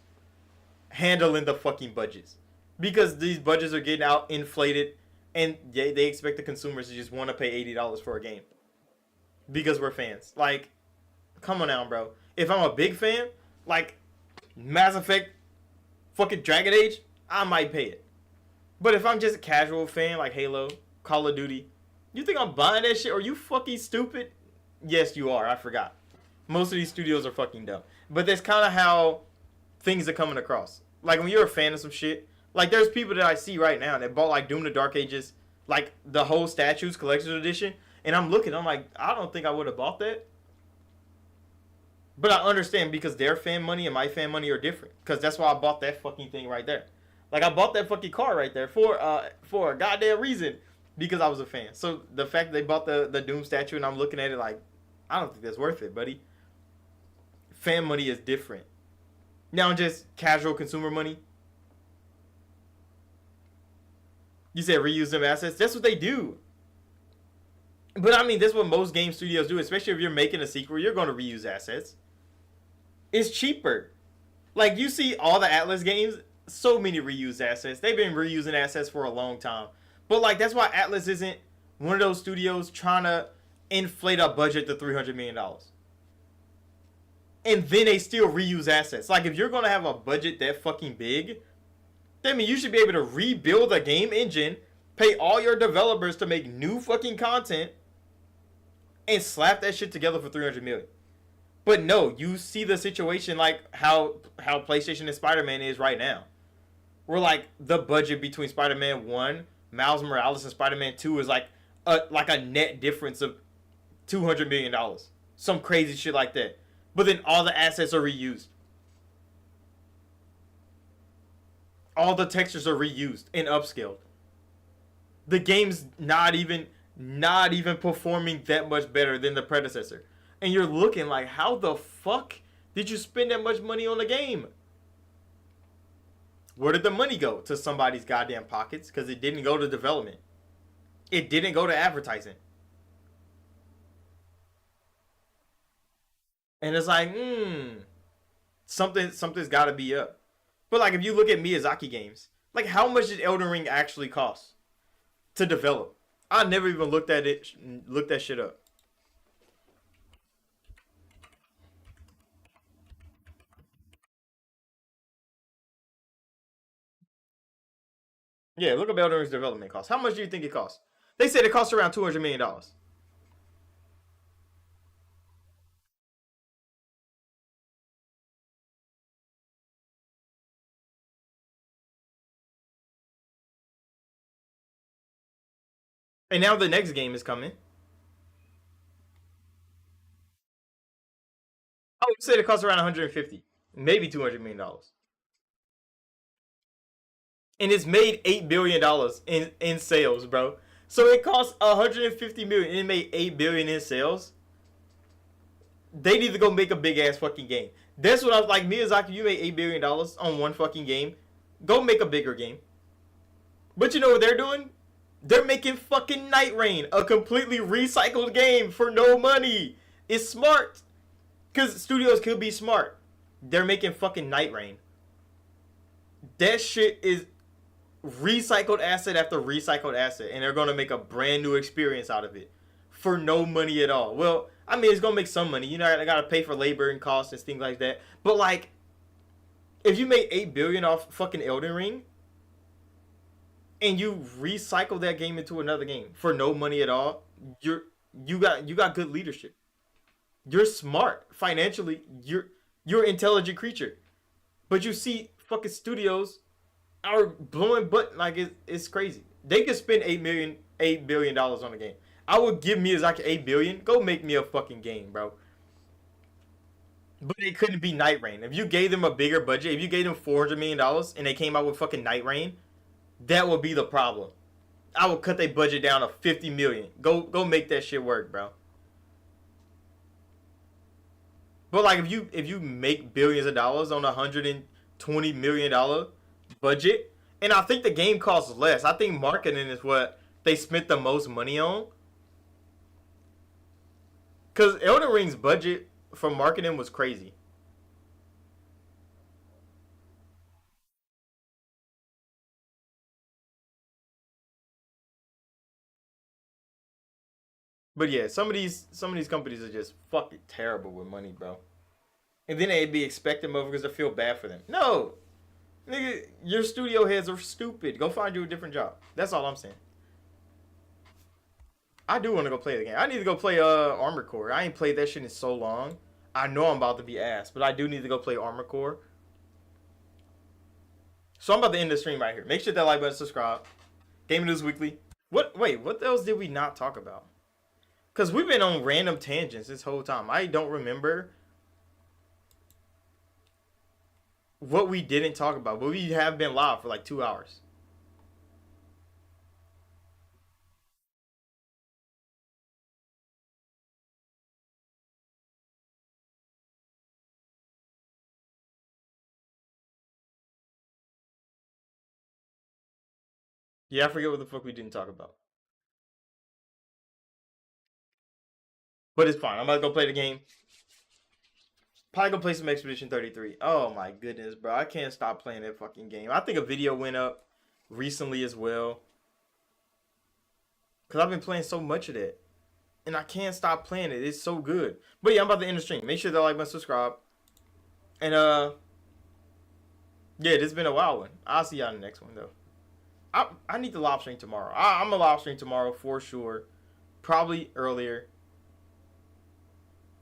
handling the fucking budgets. Because these budgets are getting out inflated and they expect the consumers to just want to pay $80 for a game. Because we're fans. Like, come on now, bro. If I'm a big fan, like Mass Effect, fucking Dragon Age, I might pay it. But if I'm just a casual fan like Halo, Call of Duty, you think I'm buying that shit? Are you fucking stupid? Yes, you are. I forgot. Most of these studios are fucking dumb. But that's kind of how things are coming across. Like, when you're a fan of some shit, like, there's people that I see right now that bought, like, Doom the Dark Ages, like, the whole Statues Collector's Edition, and I'm looking, I'm like, I don't think I would have bought that. But I understand because their fan money and my fan money are different. Because that's why I bought that fucking thing right there. Like, I bought that fucking car right there for a goddamn reason. Because I was a fan. So, the fact that they bought the Doom statue and I'm looking at it like, I don't think that's worth it, buddy. Fan money is different. Now, just casual consumer money. You said reuse them assets. That's what they do. But I mean, that's what most game studios do, especially if you're making a sequel. You're going to reuse assets. It's cheaper. Like, you see all the Atlas games, so many reused assets. They've been reusing assets for a long time. But, like, that's why Atlas isn't one of those studios trying to inflate a budget to $300 million. And then they still reuse assets. Like, if you're going to have a budget that fucking big, that means you should be able to rebuild a game engine, pay all your developers to make new fucking content, and slap that shit together for $300 million. But no, you see the situation like how PlayStation and Spider-Man is right now. We're like, the budget between Spider-Man 1, Miles Morales, and Spider-Man 2 is like a net difference of $200 million. Some crazy shit like that. But then all the assets are reused. All the textures are reused and upscaled. The game's not even performing that much better than the predecessor. And you're looking like, how the fuck did you spend that much money on the game? Where did the money go? To somebody's goddamn pockets, because it didn't go to development. It didn't go to advertising. And it's like, something's got to be up. But like, if you look at Miyazaki games, like, how much did Elden Ring actually cost to develop? I never even looked that shit up. Yeah, look up Elden Ring's development cost. How much do you think it costs? They said it costs around $200 million. And now the next game is coming. Oh, you said it costs around 150, maybe $200 million. And it's made $8 billion in sales, bro. So it costs 150 million and it made $8 billion in sales. They need to go make a big ass fucking game. That's what I was like, Miyazaki, you made $8 billion on one fucking game. Go make a bigger game. But you know what they're doing? They're making fucking Night Rain, a completely recycled game for no money. It's smart. Because studios could be smart. They're making fucking Night Rain. That shit is recycled asset after recycled asset. And they're going to make a brand new experience out of it. For no money at all. Well, I mean, it's going to make some money. You know, I got to pay for labor and costs and things like that. But like, if you made $8 billion off fucking Elden Ring, and you recycle that game into another game for no money at all, you got good leadership. You're smart financially. You're an intelligent creature. But you see fucking studios are blowing butt like it's crazy. They could spend $8 billion on a game. I would give Miyazaki $8 billion. Go make me a fucking game, bro. But it couldn't be Night Rain. If you gave them a bigger budget, if you gave them $400 million and they came out with fucking Night Rain, that would be the problem. I would cut their budget down to $50 million. Go make that shit work, bro. But like, if you make billions of dollars on a $120 million budget, and I think the game costs less. I think marketing is what they spent the most money on. Cause Elden Ring's budget for marketing was crazy. But yeah, some of these companies are just fucking terrible with money, bro. And then they'd be expecting motherfuckers to feel bad for them. No, nigga, your studio heads are stupid. Go find you a different job. That's all I'm saying. I do want to go play the game. I need to go play Armored Core. I ain't played that shit in so long. I know I'm about to be ass, but I do need to go play Armored Core. So I'm about to end the stream right here. Make sure that like button, subscribe. Gaming News Weekly. Wait, what else did we not talk about? Because we've been on random tangents this whole time. I don't remember what we didn't talk about, but we have been live for like 2 hours. Yeah, I forget what the fuck we didn't talk about. But it's fine. I'm about to go play the game. Probably gonna play some Expedition 33. Oh my goodness, bro. I can't stop playing that fucking game. I think a video went up recently as well. Because I've been playing so much of that. And I can't stop playing it. It's so good. But yeah, I'm about to end the stream. Make sure to like and subscribe. And yeah, this has been a wild one. I'll see y'all in the next one though. I need to live stream tomorrow. I'm gonna live stream tomorrow for sure. Probably earlier.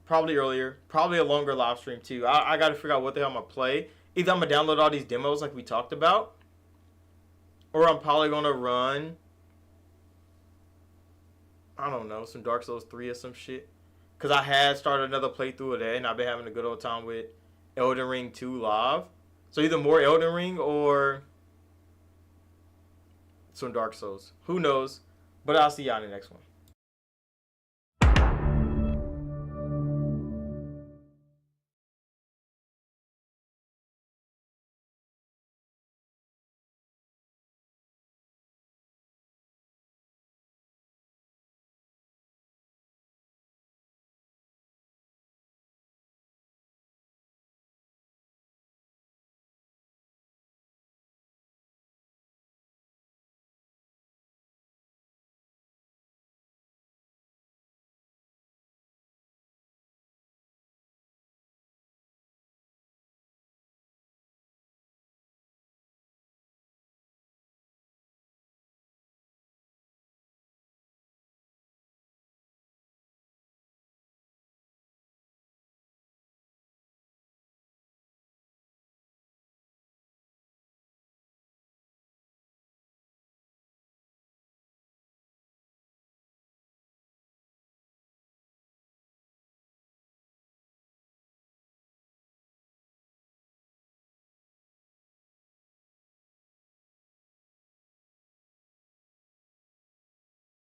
Probably a longer live stream too. I gotta figure out what the hell I'm gonna play. Either I'm gonna download all these demos like we talked about, or I'm probably gonna run, I don't know, some Dark Souls 3 or some shit. Cause I had started another playthrough of that, and I've been having a good old time with Elden Ring 2 live. So either more Elden Ring or some Dark Souls. Who knows? But I'll see y'all in the next one.